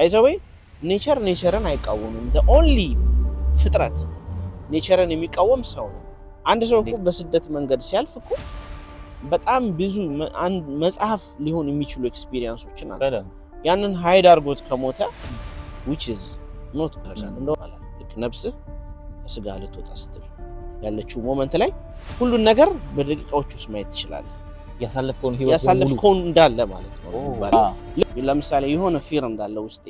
ባይዘዌ ኔቸርን አይቃወምም the only ፍጥረት ኔቸርን የሚቃወም ሰው ነው አንድ ሰው እኮ በስደት መንገድ ሲያልፍ እኮ በጣም ብዙ መጽሐፍ ሊሆን የሚችሉ ኤክስፒሪየንሶችን አለ ያንን ሃይድ አድርጎት ከሞተ which is not person እንደው ማለት ልክ ነፍስህ ከስጋ ልትወጣ ስትል ያለችው ሞመንት ላይ ሁሉን ነገር በደቂቃዎች ውስጥ ማየት ትችላለህ ያሳለፍከውን እንዳለ ማለት ነው ለምሳሌ የሆነ ፊር እንዳለ ውስጤ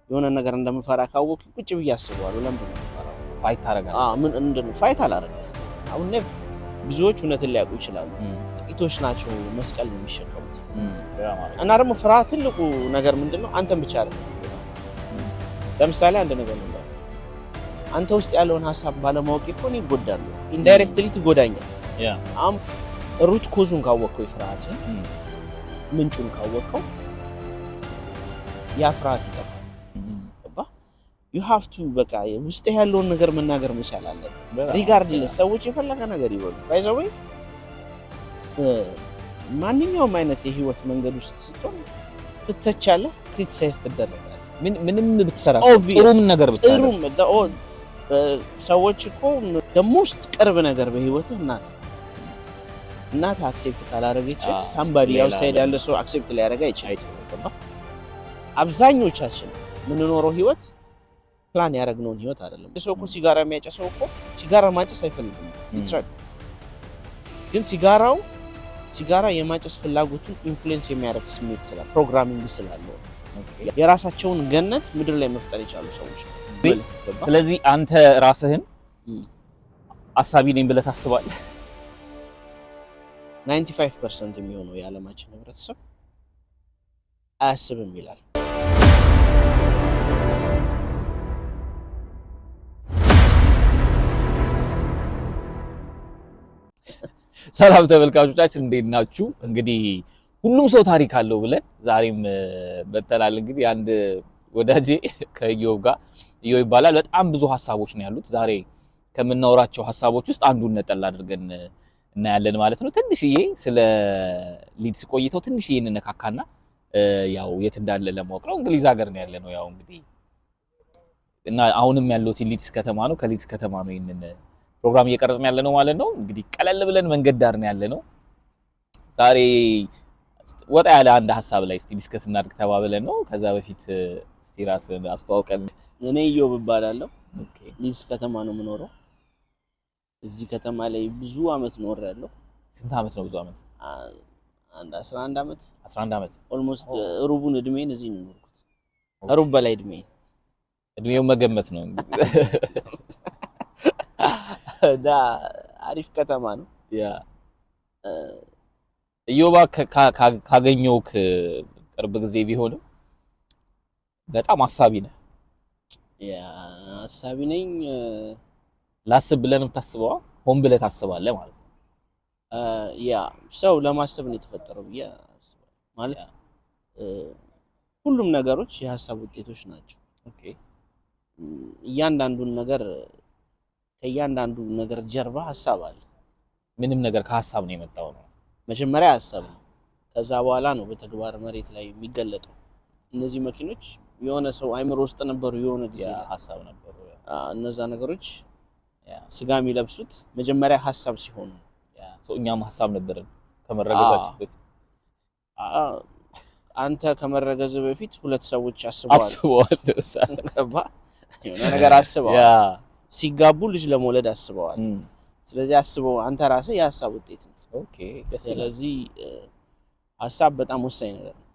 የሆነ ነገር እንደምፈራ ካወቅ ቁጭ ብዬ አስባለሁ ለምን እንደምፈራው ፋይት ታረጋለህ ምን እንደምን ፋይት አላረጋም አሁን ብዙዎች እውነትን ሊያውቁ ይችላሉ ጥቂቶች ናቸው መስቀል የሚሸከሙት እና ደግሞ ፍርሃት ትልቁ ነገር ምንድነው አንተን ብቻ አይደለም ለምሳሌ አንድ ነገር ነው አንተ ውስጥ ያለውን ሐሳብ ባለማወቅ እኮ ነው ይጎዳሉ ኢንዳይሬክትሊ ትጎዳኛለህ አም ሩት ኮዙን ካወቅከው ይፍርሃት ምንጩን ካወቅከው ያ ፍርሃት ይጠፋል you have to በቃ ውስጥ ያለውን ነገር መናገር መቻል አለብህ ሪጋርድለስ ሰዎች የፈለገ ነገር ይወሉ ባይዘው ማንኛውም አይነት የህይወት መንገድ ውስጥ ስትሆን ትተቻለህ ክሪቲሳይዝ ትደረጋለህ ምንም ብትሰራ ጥሩም ነገር ብታደርግ ጥሩም ሰዎች እኮ ደሞስት ቅርብ ነገር በህይወትህ እናት አክሴፕት ካላደረገች somebody outside ያለ ሰው አክሴፕት ሊያደርግ አይችልም አብዛኞቻችን ምንኖረው ህይወት ፕላን ያደረግነውን ህይወት አይደለም ሰው እኮ ሲጋራ የሚያጨሰው እኮ ሲጋራ ማጨስ አይፈልግም ይትራክ ግን ሲጋራ የማጨስ ፍላጎቱን ኢንፍሉዌንስ የሚያደርግ ስሜት ስላለ ፕሮግራሚንግ ስላለው የራሳቸውን ገነት ምድር ላይ መፍጠር ይቻላል ሰዎች ስለዚህ አንተ ራስህን አሳቢ ነኝ ብለህ ታስባለህ 95% የሚሆነው የዓለማችን ህብረተሰብ አያስብም ይላል ሰላም ተመልካቾቻችን እንዴት ናችሁ እንግዲህ ሁሉም ሰው ታሪክ አለው ብለን ዛሬም በተላል እንግዲህ አንድ ወዳጄ ከኢዮብ ጋር ኢዮብ ይባላል በጣም ብዙ ሐሳቦች ነው ያሉት ዛሬ ከምናወራቸው ሐሳቦች ውስጥ አንዱን ነጠላ አድርገን እናያለን ማለት ነው ትንሽዬ ስለ ሊድስ ቆይተው ትንሽዬ እንነካካና ያው የት እንዳለ ለማወቅ ነው እንግሊዝ ሀገር ነው ያለነው ያው እንግዲህ እና አሁንም ያለው ሊድስ ከተማ ነው ከሊድስ ከተማ ነው ይሄንን ፕሮግራም እየቀረጽን ያለነው ማለት ነው እንግዲህ ቀለል ብለን መንገድ ዳር ነው ያለነው ዛሬ ወጣ ያለ አንድ ሐሳብ ላይ እስቲ ዲስከስ እናድርግ ተባብለን ነው ከዛ በፊት እስቲ ራስን አስተዋውቀን እኔ ኢዮብ እባላለሁ ኦኬ ሊድስ ከተማ ነው የምኖረው እዚህ ከተማ ላይ ብዙ አመት ኖሬያለሁ ስንት አመት ነው ብዙ አመት አንድ 11 አመት ኦልሞስት ሩቡን እድሜን እዚህ ነው የኖርኩት ሩብ በላይ እድሜው መገመት ነው ዳ አሪፍ ከተማ ነው ያ ኢዮባ ካገኘው ቅርብ ጊዜ ቢሆንም በጣም አሳቢ ነህ ያ አሳቢ ነኝ ላስብ ብለንም ታስበዋ ሆን ብለህ ታስባለህ ማለት ነው ያ ሰው ለማሰብ ነው የተፈጠረው ብዬ አስባለሁ ማለት ሁሉም ነገሮች የሐሳብ ውጤቶች ናቸው ኦኬ እያንዳንዱ ነገር ጀርባ ሐሳብ አለ ምንም ነገር ከሐሳብ ነው የመጣው ነው መጀመሪያ ሐሳብ ነው ከዛ በኋላ ነው በተግባር መሬት ላይ የሚገለጠው እነዚህ መኪኖች የሆነ ሰው አይምሮ ውስጥ ነበሩ የሆነ ጊዜ ሐሳብ ነበሩ እነዛ ነገሮች ስጋ የሚለብሱት መጀመሪያ ሐሳብ ሲሆኑ እኛም ሐሳብ ነበርን ከመረገዛችን በፊት አንተ ከመረገዝ በፊት ሁለት ሰዎች አስበዋል የሆነ ነገር አስበዋል ሲጋቡ ልጅ ለመውለድ አስበዋል ስለዚህ አስበው አንተ ራስህ የሐሳብ ውጤት ነው ኦኬ ስለዚህ ሐሳብ በጣም ወሳኝ ነገር ነው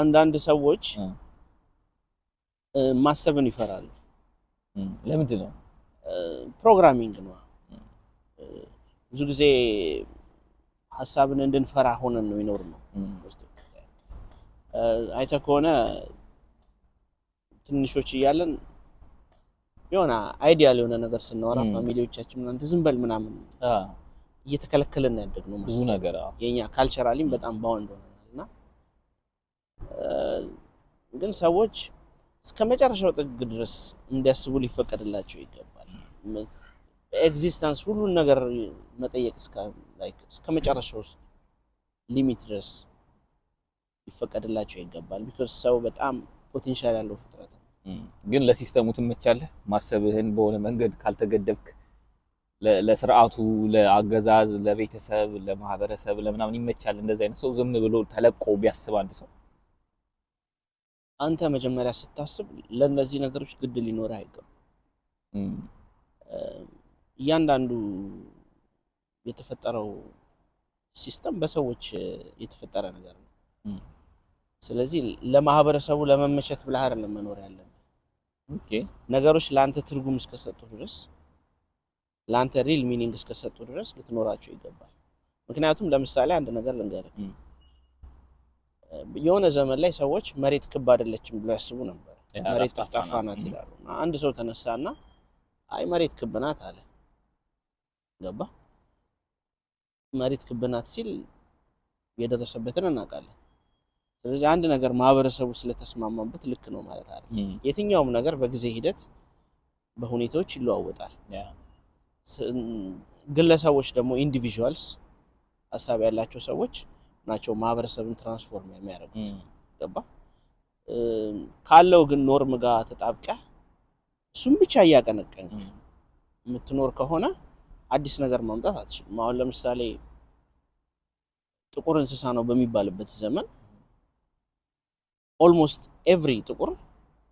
አንዳንድ ሰዎች ማሰብን ይፈራሉ ለምንድን ነው ፕሮግራሚንግ ነው ብዙ ጊዜ ሐሳብን እንድንፈራ ሆነን ነው ይኖር ነው አይተህ ከሆነ ትንሾች እያለን የሆነ አይዲያል የሆነ ነገር ስናወራ ፋሚሊዎቻችን ምናምን ዝም በል ምናምን እየተከለከለን ያደግነው ብዙ ነገር የኛ ካልቸራሊም በጣም ባውንድ ሆነናልና ግን ሰዎች እስከመጨረሻው ጥግ ድረስ እንዲያስቡ ሊፈቀድላቸው ይገባል ኤግዚስተንስ ሁሉን ነገር መጠየቅ እስከመጨረሻው ሊሚት ድረስ ሊፈቀድላቸው ይገባል because ሰው በጣም ፖቴንሻል ያለው ፍጥረት ነው ግን ለሲስተሙ ትመቻለህ ማሰብህን በሆነ መንገድ ካልተገደብክ ለስርዓቱ ለአገዛዝ ለቤተሰብ ለማህበረሰብ ለምናምን ይመቻል እንደዚህ አይነት ሰው ዝም ብሎ ተለቆ ቢያስብ አንድ ሰው አንተ መጀመሪያ ስታስብ ለነዚህ ነገሮች ግድ ሊኖርህ አይገባም እያንዳንዱ የተፈጠረው ሲስተም በሰዎች የተፈጠረ ነገር ነው ስለዚህ ለማህበረሰቡ ለመመቸት ብለህ አይደለም መኖር ያለብህ ኦኬ ነገሮች ለአንተ ትርጉም እስከሰጡ ድረስ ለአንተ ሪል ሚኒንግ እስከሰጡ ድረስ ልትኖራቸው ይገባል ምክንያቱም ለምሳሌ አንድ ነገር ልንገርህ የሆነ ዘመን ላይ ሰዎች መሬት ክብ አይደለችም ብለው ያስቡ ነበር መሬት ጠፍጣፋ ናት ይላሉ አንድ ሰው ተነሳና አይ መሬት ክብ ናት አለ ገባ መሬት ክብ ናት ሲል የደረሰበትን እናውቃለን ስለዚህ አንድ ነገር ማህበረሰቡ ስለተስማማበት ልክ ነው ማለት አይደለም የትኛውም ነገር በጊዜ ሂደት በሁኔታዎች ይለዋወጣል ግለሰቦች ደግሞ ኢንዲቪጁዋልስ ሐሳብ ያላቸው ሰዎች ናቸው ማህበረሰብን ትራንስፎርም የሚያደርጉት ገባ ካለው ግን ኖርም ጋር ተጣብቀህ እሱም ብቻ ያቀነቀን የምትኖር ከሆነ አዲስ ነገር ማምጣት አትችልም አሁን ለምሳሌ ጥቁር እንስሳ ነው በሚባልበት ዘመን ኦልሞስት ኤቭሪ ጥቁር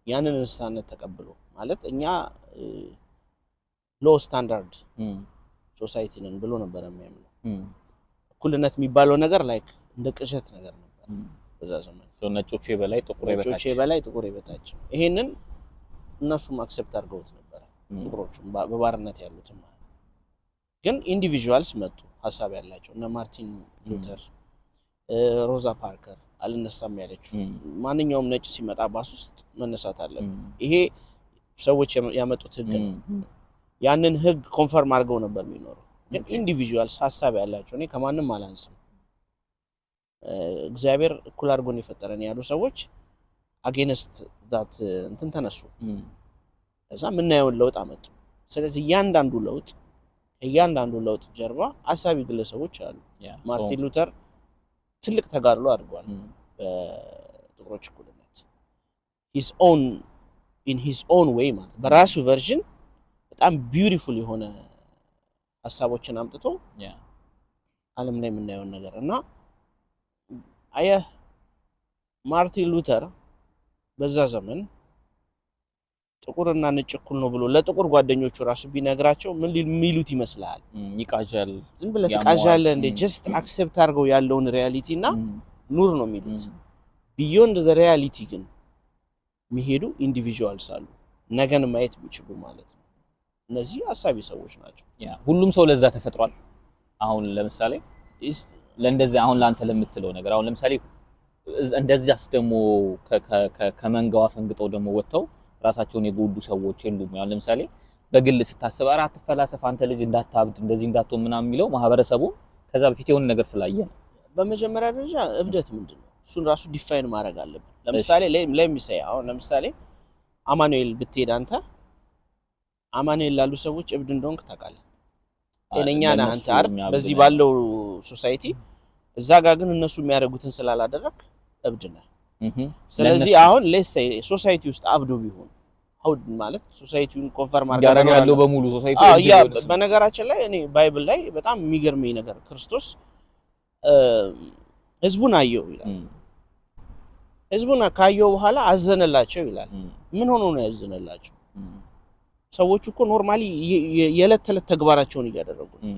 ያንን እንስሳነት ተቀብሎ ማለት እኛ ሎ ስታንዳርድ ሶሳይቲ ነን ብሎ ነበር የሚያምነው እኩልነት የሚባለው ነገር ላይክ እንደ ቅዠት ነገር ነበር በዛ ዘመን ነጮቹ የበላይ ጥቁር የበታች ይሄንን እነሱም አክሰፕት አድርገውት ነበር ጥቁሮቹም በባርነት ያሉትም ግን ኢንዲቪጁዋልስ መጡ ሐሳብ ያላቸው እነ ማርቲን ሉተር ሮዛ ፓርከር አልነሳም ያለችው ማንኛውም ነጭ ሲመጣ ባስ ውስጥ መነሳት አለበት ይሄ ሰዎች ያመጡት ህግ ነው ያንን ህግ ኮንፈርም አድርገው ነበር የሚኖረው ግን ኢንዲቪጁዋልስ ሐሳብ ያላቸው እኔ ከማንም አላንስም እግዚአብሔር እኩል አድርጎን የፈጠረን ያሉ ሰዎች አጌንስት ዳት እንትን ተነሱ ከዛ ምናየውን ለውጥ አመጡ ስለዚህ እያንዳንዱ ለውጥ ጀርባ ሐሳቢ ግለሰቦች አሉ ማርቲን ሉተር ትልቅ ተጋድሎ አድርጓል በጥቁሮች እኩልነት in his own way ማለት በራሱ ቨርዥን በጣም ቢዩቲፉል የሆነ ሐሳቦችን አምጥቶ ዓለም ላይ የምናየው ነገር እና አየህ ማርቲን ሉተር በዛ ዘመን ጥቁርና ነጭ እኩል ነው ብሎ ለጥቁር ጓደኞቹ ራሱ ቢነግራቸው ምን ሊሉት ይመስላል ይቃዣል ዝም ብለህ ትቃዣለህ እንደ ጀስት አክሰፕት አድርገው ያለውን ሪያሊቲ እና ኑር ነው የሚሉት ቢዮንድ ዘ ሪያሊቲ ግን የሚሄዱ ኢንዲቪጁዋልስ አሉ ነገን ማየት የሚችሉ ማለት ነው እነዚህ ሐሳቢ ሰዎች ናቸው ሁሉም ሰው ለዛ ተፈጥሯል አሁን ለምሳሌ ለእንደዚህ አሁን ላንተ ለምትለው ነገር አሁን ለምሳሌ እንደዚያስ ደግሞ ከመንጋው አፈንግጠው ደግሞ ወጥተው ራሳቸውን የጎዱ ሰዎች የሉም ያው ለምሳሌ በግል ስታስብ አራት ፈላሰፍ አንተ ልጅ እንዳታብድ እንደዚህ እንዳትሆን ምናምን የሚለው ማህበረሰቡ ከዛ በፊት የሆነ ነገር ስላየ ነው በመጀመሪያ ደረጃ እብደት ምንድነው እሱን ራሱ ዲፋይን ማድረግ አለብን ለምሳሌ ለሚሳይ አሁን ለምሳሌ አማኑኤል ብትሄድ አንተ አማኑኤል ላሉ ሰዎች እብድ እንደሆንክ ታውቃለህ ጤነኛ ነህ አንተ አይደል በዚህ ባለው ሶሳይቲ እዛ ጋር ግን እነሱ የሚያደርጉትን ስላላደረክ እብድ ነህ ስለዚህ አሁን ለሴይ ሶሳይቲ ውስጥ አብዶ ቢሆን አውድ ማለት ሶሳይቲውን ኮንፈርም አድርጋ ያለው በሙሉ ሶሳይቲ በነገራችን ላይ እኔ ባይብል ላይ በጣም የሚገርመኝ ነገር ክርስቶስ ህዝቡን አየው ይላል ህዝቡን ካየው በኋላ አዘነላቸው ይላል ምን ሆኖ ነው ያዘነላቸው ሰዎች እኮ ኖርማሊ የዕለት ተዕለት ተግባራቸውን እያደረጉ ነው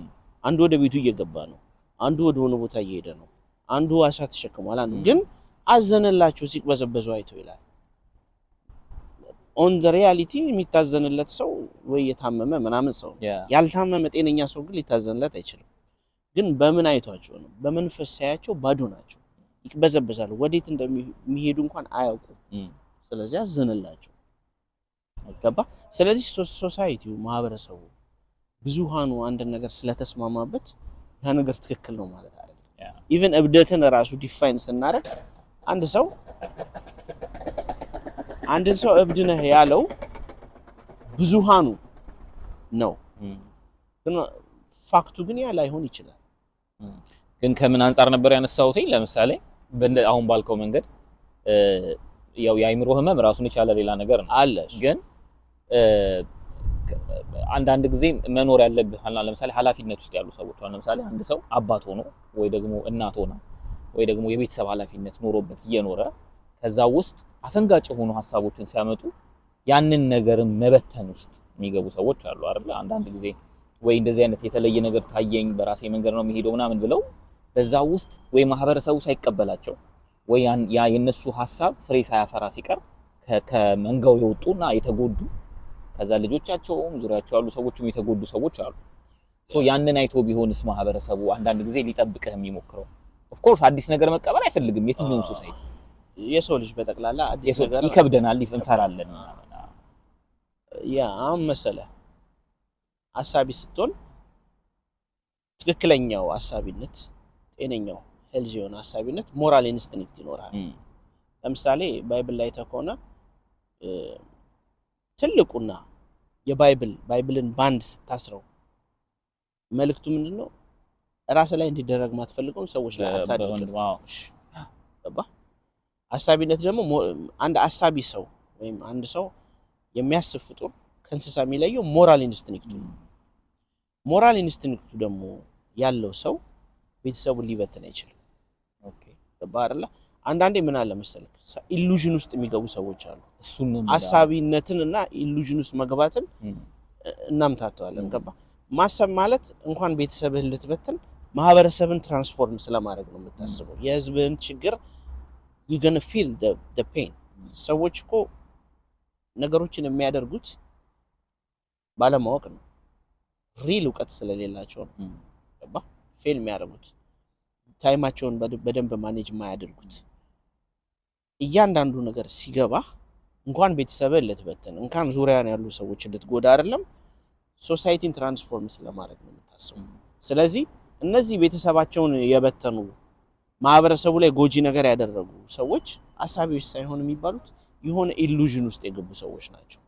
አንዱ ወደ ቤቱ እየገባ ነው አንዱ ወደ ሆነ ቦታ እየሄደ ነው አንዱ አሳ ተሸክሟል አንዱ ግን አዘነላቸው ሲቅበዘበዙ አይቶ ይላል ኦን ዘ ሪያሊቲ የሚታዘንለት ሰው ወይ የታመመ ምናምን ሰው ያልታመመ ጤነኛ ሰው ግን ሊታዘንለት አይችልም ግን በምን አይቷቸው ነው በመንፈስ ሳያቸው ባዶ ናቸው ይቅበዘበዛሉ ወዴት እንደሚሄዱ እንኳን አያውቁም ስለዚህ አዘነላቸው ገባ ስለዚህ ሶሳይቲው ማህበረሰቡ ብዙሃኑ አንድ ነገር ስለተስማማበት ያ ነገር ትክክል ነው ማለት አይደለም ኢቭን እብደትን ራሱ ዲፋይን ስናደርግ አንድን ሰው እብድ ነህ ያለው ብዙሃኑ ነው ግን ፋክቱ ግን ያ ላይሆን ይችላል ግን ከምን አንፃር ነበር ያነሳውት ለምሳሌ አሁን ባልከው መንገድ ያው የአይምሮ ህመም ራሱን የቻለ ሌላ ነገር ነው አለ። ግን አንዳንድ ጊዜ መኖር ያለብህ ለምሳሌ ኃላፊነት ውስጥ ያሉ ሰዎች አሁን ለምሳሌ አንድ ሰው አባት ሆኖ ወይ ደግሞ እናት ሆና ወይ ደግሞ የቤተሰብ ኃላፊነት ኖሮበት እየኖረ ከዛ ውስጥ አፈንጋጭ ሆኖ ሐሳቦችን ሲያመጡ ያንን ነገርን መበተን ውስጥ የሚገቡ ሰዎች አሉ አይደል? አንዳንድ ጊዜ ወይ እንደዚህ አይነት የተለየ ነገር ታየኝ በራሴ መንገድ ነው የሚሄደው ምናምን ብለው በዛ ውስጥ ወይ ማህበረሰቡ ሳይቀበላቸው ወይ ያ የነሱ ሐሳብ ፍሬ ሳያፈራ ሲቀር ከመንጋው የወጡና የተጎዱ ከዛ ልጆቻቸውም ዙሪያቸው ያሉ ሰዎችም የተጎዱ ሰዎች አሉ። ያንን አይቶ ቢሆንስ ማህበረሰቡ አንዳንድ ጊዜ ሊጠብቅህ የሚሞክረው ኦፍ ኮርስ አዲስ ነገር መቀበል አይፈልግም የትኛውም ሶሳይቲ የሰው ልጅ በጠቅላላ አዲስ ነገር ይከብደናል እንፈራለን። ያ አሁን መሰለህ አሳቢ ስትሆን ትክክለኛው አሳቢነት ጤነኛው ሄልዚ የሆነ አሳቢነት ሞራል ኢንስቲንክት ይኖራል። ለምሳሌ ባይብል ላይ ተኮነ ትልቁና የባይብልን ባንድ ስታስረው መልእክቱ ምንድነው? ራስ ላይ እንዲደረግ ማትፈልገው ሰዎች ላይ አታድርግ። አሳቢነት ደግሞ አንድ አሳቢ ሰው ወይም አንድ ሰው የሚያስብ ፍጡር ከእንስሳ የሚለየው ሞራል ኢንስቲንክቱ ነው። ሞራል ኢንስቲንክቱ ደግሞ ያለው ሰው ቤተሰቡን ሊበትን አይችልም። ኦኬ አይደለ? አንዳንዴ ምን አለ መሰለህ ኢሉዥን ውስጥ የሚገቡ ሰዎች አሉ። አሳቢነትንና ኢሉዥን ውስጥ መግባትን እናምታተዋለን። ገባ? ማሰብ ማለት እንኳን ቤተሰብህን ልትበትን ማህበረሰብን ትራንስፎርም ስለማድረግ ነው የምታስበው። የህዝብህን ችግር you gonna feel the pain። ሰዎች እኮ ነገሮችን የሚያደርጉት ባለማወቅ ነው። ሪል እውቀት ስለሌላቸው ነው። ገባ? ፌል የሚያደርጉት ታይማቸውን በደንብ ማኔጅ የማያደርጉት እያንዳንዱ ነገር ሲገባ እንኳን ቤተሰብህን ልትበትን እንኳን ዙሪያን ያሉ ሰዎች ልትጎዳ አይደለም ሶሳይቲን ትራንስፎርም ስለማድረግ ነው የምታስበው። ስለዚህ እነዚህ ቤተሰባቸውን የበተኑ ማህበረሰቡ ላይ ጎጂ ነገር ያደረጉ ሰዎች አሳቢዎች ሳይሆን የሚባሉት የሆነ ኢሉዥን ውስጥ የገቡ ሰዎች ናቸው።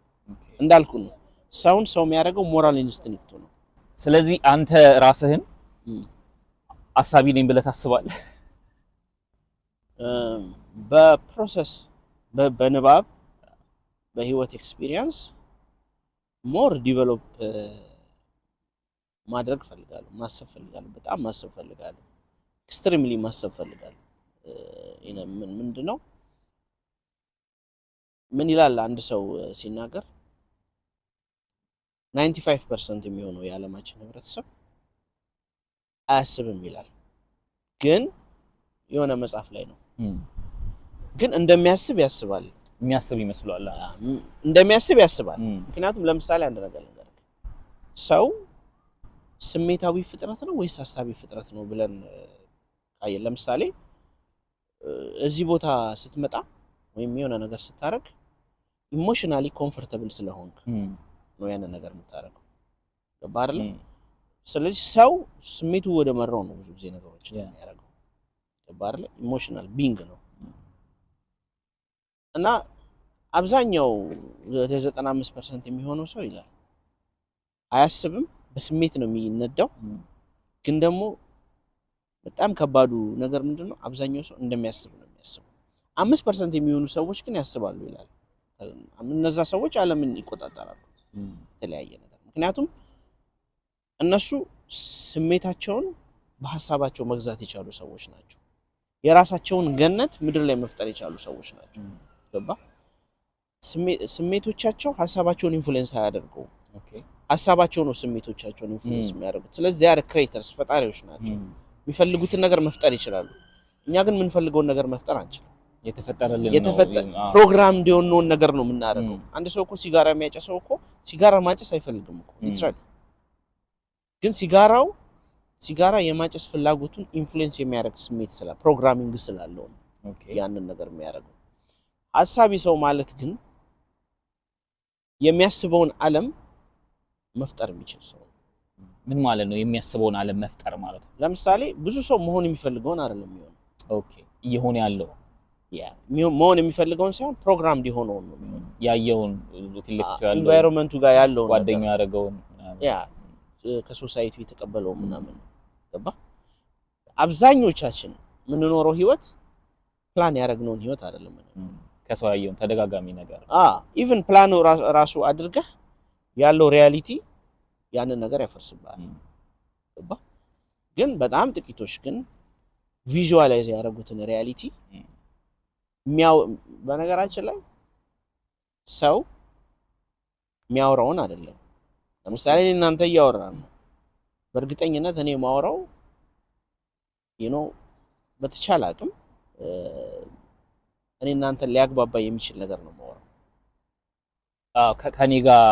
እንዳልኩ ነው ሰው የሚያደርገው ሞራል ኢንስቲንክቱ ነው። ስለዚህ አንተ ራስህን አሳቢ ነኝ ብለህ ታስባለህ? በፕሮሰስ በንባብ በህይወት ኤክስፒሪየንስ ሞር ዲቨሎፕ ማድረግ ፈልጋለሁ፣ ማሰብ ፈልጋለሁ፣ በጣም ማሰብ ፈልጋለሁ፣ ኤክስትሪምሊ ማሰብ ፈልጋለሁ። ምንድነው ምን ይላል አንድ ሰው ሲናገር 95% የሚሆነው የዓለማችን ህብረተሰብ አያስብም ይላል። ግን የሆነ መጽሐፍ ላይ ነው ግን እንደሚያስብ ያስባል። የሚያስብ ይመስላል። እንደሚያስብ ያስባል። ምክንያቱም ለምሳሌ አንድ ነገር ልንገርህ፣ ሰው ስሜታዊ ፍጥረት ነው ወይስ ሐሳቢ ፍጥረት ነው ብለን ካየን፣ ለምሳሌ እዚህ ቦታ ስትመጣ ወይም የሆነ ነገር ስታረግ ኢሞሽናሊ ኮምፎርታብል ስለሆንክ ነው ያን ነገር የምታረገው። ገባህ አይደል? ስለዚህ ሰው ስሜቱ ወደ መራው ነው ብዙ ጊዜ ነገሮችን የሚያደርገው። ገባህ አይደል? ኢሞሽናል ቢንግ ነው እና አብዛኛው ወደ 95% የሚሆነው ሰው ይላል አያስብም፣ በስሜት ነው የሚነዳው። ግን ደግሞ በጣም ከባዱ ነገር ምንድነው? አብዛኛው ሰው እንደሚያስብ ነው የሚያስበው። 5% የሚሆኑ ሰዎች ግን ያስባሉ ይላል። እነዛ ሰዎች ዓለምን ይቆጣጠራሉ የተለያየ ነገር። ምክንያቱም እነሱ ስሜታቸውን በሐሳባቸው መግዛት የቻሉ ሰዎች ናቸው። የራሳቸውን ገነት ምድር ላይ መፍጠር የቻሉ ሰዎች ናቸው። ገባ? ስሜቶቻቸው ሐሳባቸውን ኢንፍሉዌንስ አያደርገውም። ሐሳባቸው ነው ስሜቶቻቸውን ኢንፍሉዌንስ የሚያደርጉት። ስለዚህ they are creators፣ ፈጣሪዎች ናቸው። የሚፈልጉትን ነገር መፍጠር ይችላሉ። እኛ ግን የምንፈልገውን ነገር መፍጠር አንችልም። የተፈጠረልን ፕሮግራም እንዲሆነውን ነገር ነው የምናደርገው። አንድ ሰው እኮ ሲጋራ የሚያጨሰው እኮ ሲጋራ ማጨስ አይፈልግም እኮ ሊትራሊ። ግን ሲጋራ የማጨስ ፍላጎቱን ኢንፍሉዌንስ የሚያደርግ ስሜት ፕሮግራሚንግ ስላለው ነው ያንን ነገር የሚያደርገው። ሐሳቢ ሰው ማለት ግን የሚያስበውን ዓለም መፍጠር የሚችል ሰው። ምን ማለት ነው የሚያስበውን ዓለም መፍጠር ማለት? ለምሳሌ ብዙ ሰው መሆን የሚፈልገውን አይደለም የሚሆነው። ኦኬ እየሆነ ያለው መሆን የሚፈልገውን ሳይሆን ፕሮግራም እንዲሆነው ነው የሚሆነው። ያየውን ፊት ለፊቱ ያለው ኢንቫይሮንመንቱ ጋር ያለውን ጓደኛው ያደረገውን ከሶሳይቲው የተቀበለው ምናምን ነው። ገባ? አብዛኞቻችን የምንኖረው ህይወት ፕላን ያደረግነውን ህይወት አይደለም። ከሰው ያየውን ተደጋጋሚ ነገር ኢቭን ፕላኑ ራሱ አድርገህ ያለው ሪያሊቲ ያንን ነገር ያፈርስብሃል። ግን በጣም ጥቂቶች ግን ቪዥዋላይዝ ያደረጉትን ሪያሊቲ በነገራችን ላይ ሰው የሚያወራውን አይደለም። ለምሳሌ እናንተ እያወራን ነው። በእርግጠኝነት እኔ ማወራው በተቻለ አቅም እኔ እናንተን ሊያግባባ የሚችል ነገር ነው ማወራው። ከኔ ጋር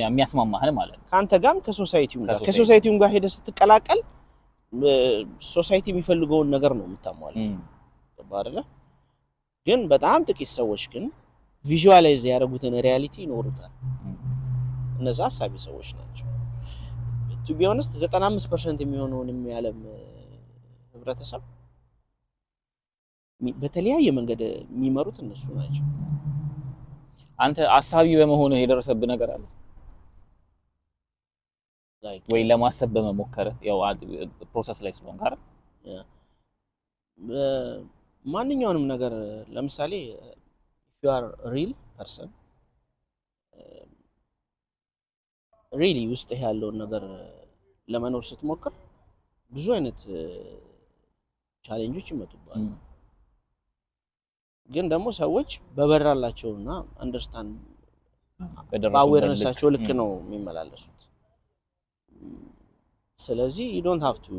የሚያስማማህን ማለት ነው። ካንተ ጋርም ከሶሳይቲውም ጋር ሄደህ ስትቀላቀል ሶሳይቲ የሚፈልገውን ነገር ነው የምታሟለው አይደለ? ግን በጣም ጥቂት ሰዎች ግን ቪዥዋላይዝ ያደረጉትን ሪያሊቲ ይኖሩታል። እነዛ ሀሳቢ ሰዎች ናቸው። ቱ ቢ ኦነስት 95% የሚሆነውን የዓለም ህብረተሰብ በተለያየ መንገድ የሚመሩት እነሱ ናቸው። አንተ አሳቢ በመሆንህ የደረሰብህ ነገር አለ ወይ? ለማሰብ በመሞከር ያው ፕሮሰስ ላይ ስለሆንክ አይደል? ማንኛውንም ነገር ለምሳሌ if you are a real person ሪሊ ውስጥ ያለውን ነገር ለመኖር ስትሞክር ብዙ አይነት ቻሌንጆች ይመጡባል። ግን ደግሞ ሰዎች በበራላቸውና አንደርስታንድ በአዌርነሳቸው ልክ ነው የሚመላለሱት። ስለዚህ you don't have to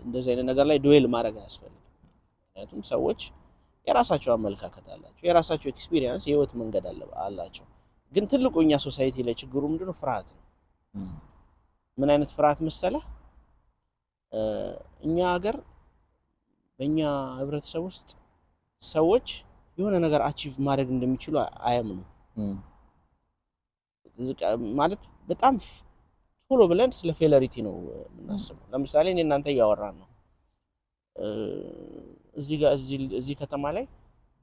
እንደዚህ አይነት ነገር ላይ ዱዌል ማድረግ አያስፈልግም። ምክንያቱም ሰዎች የራሳቸው አመለካከት አላቸው፣ የራሳቸው ኤክስፒሪየንስ የህይወት መንገድ አላቸው። ግን ትልቁ እኛ ሶሳይቲ ላይ ችግሩ ምንድነው? ፍርሃት ነው። ምን አይነት ፍርሃት መሰለህ? እኛ ሀገር በእኛ ህብረተሰብ ውስጥ ሰዎች የሆነ ነገር አቺቭ ማድረግ እንደሚችሉ አያምኑ። ማለት በጣም ቶሎ ብለን ስለ ፌለሪቲ ነው የምናስበው። ለምሳሌ እኔ እናንተ እያወራን ነው እዚህ ከተማ ላይ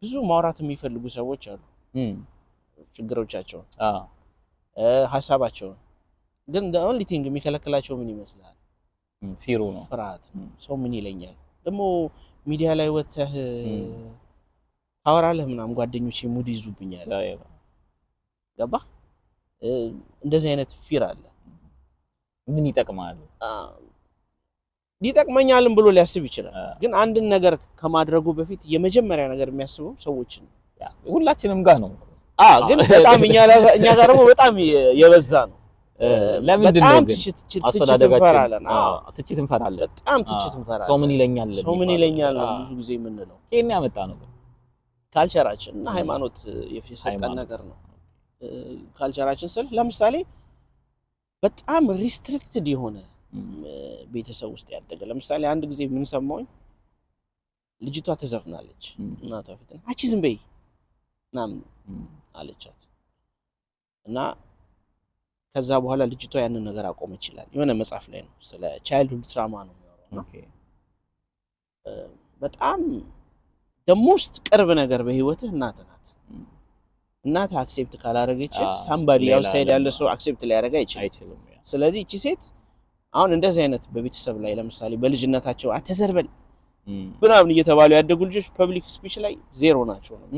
ብዙ ማውራት የሚፈልጉ ሰዎች አሉ፣ ችግሮቻቸውን ሀሳባቸውን። ግን the only thing የሚከለክላቸው ምን ይመስላል? ፊሩ ነው፣ ፍርሃት ነው። ሰው ምን ይለኛል? ደግሞ ሚዲያ ላይ ወጥተህ ታወራለህ ምናምን ጓደኞቼ ሙድ ይዙብኛል። ገባ? እንደዚህ አይነት ፊር አለ። ምን ይጠቅማል? ሊጠቅመኛልም ብሎ ሊያስብ ይችላል። ግን አንድን ነገር ከማድረጉ በፊት የመጀመሪያ ነገር የሚያስበው ሰዎችን ሁላችንም ጋር ነው። ግን በጣም እኛ ጋር ደግሞ በጣም የበዛ ነው። ለምንድን ነው ግን አስተዳደጋችን ትችት እንፈራለን? በጣም ትችት እንፈራለን። ሰው ምን ይለኛል ነው ብዙ ጊዜ የምንለው። ከእኛ ያመጣ ነው ግን ካልቸራችን እና ሃይማኖት የሰጠን ነገር ነው። ካልቸራችን ስለ ለምሳሌ በጣም ሪስትሪክትድ የሆነ ቤተሰብ ውስጥ ያደገ ለምሳሌ አንድ ጊዜ ምን ሰማሁኝ፣ ልጅቷ ትዘፍናለች እናቷ ፊት አቺ ዝም በይ ምናምን አለቻት እና ከዛ በኋላ ልጅቷ ያንን ነገር አቆመ ይችላል። የሆነ መጽሐፍ ላይ ነው ስለ ቻይልድሁድ ትራማ ነው የሚያወራው። በጣም ደሞስት ቅርብ ነገር በህይወትህ እናት ናት። እናት አክሴፕት ካላረገች ሳምባዲ አውትሳይድ ያለ ሰው አክሴፕት ሊያደርግ አይችልም። ስለዚህ እቺ ሴት አሁን እንደዚህ አይነት በቤተሰብ ላይ ለምሳሌ በልጅነታቸው አተዘርበል ምናምን እየተባሉ ያደጉ ልጆች ፐብሊክ ስፒች ላይ ዜሮ ናቸው ነው።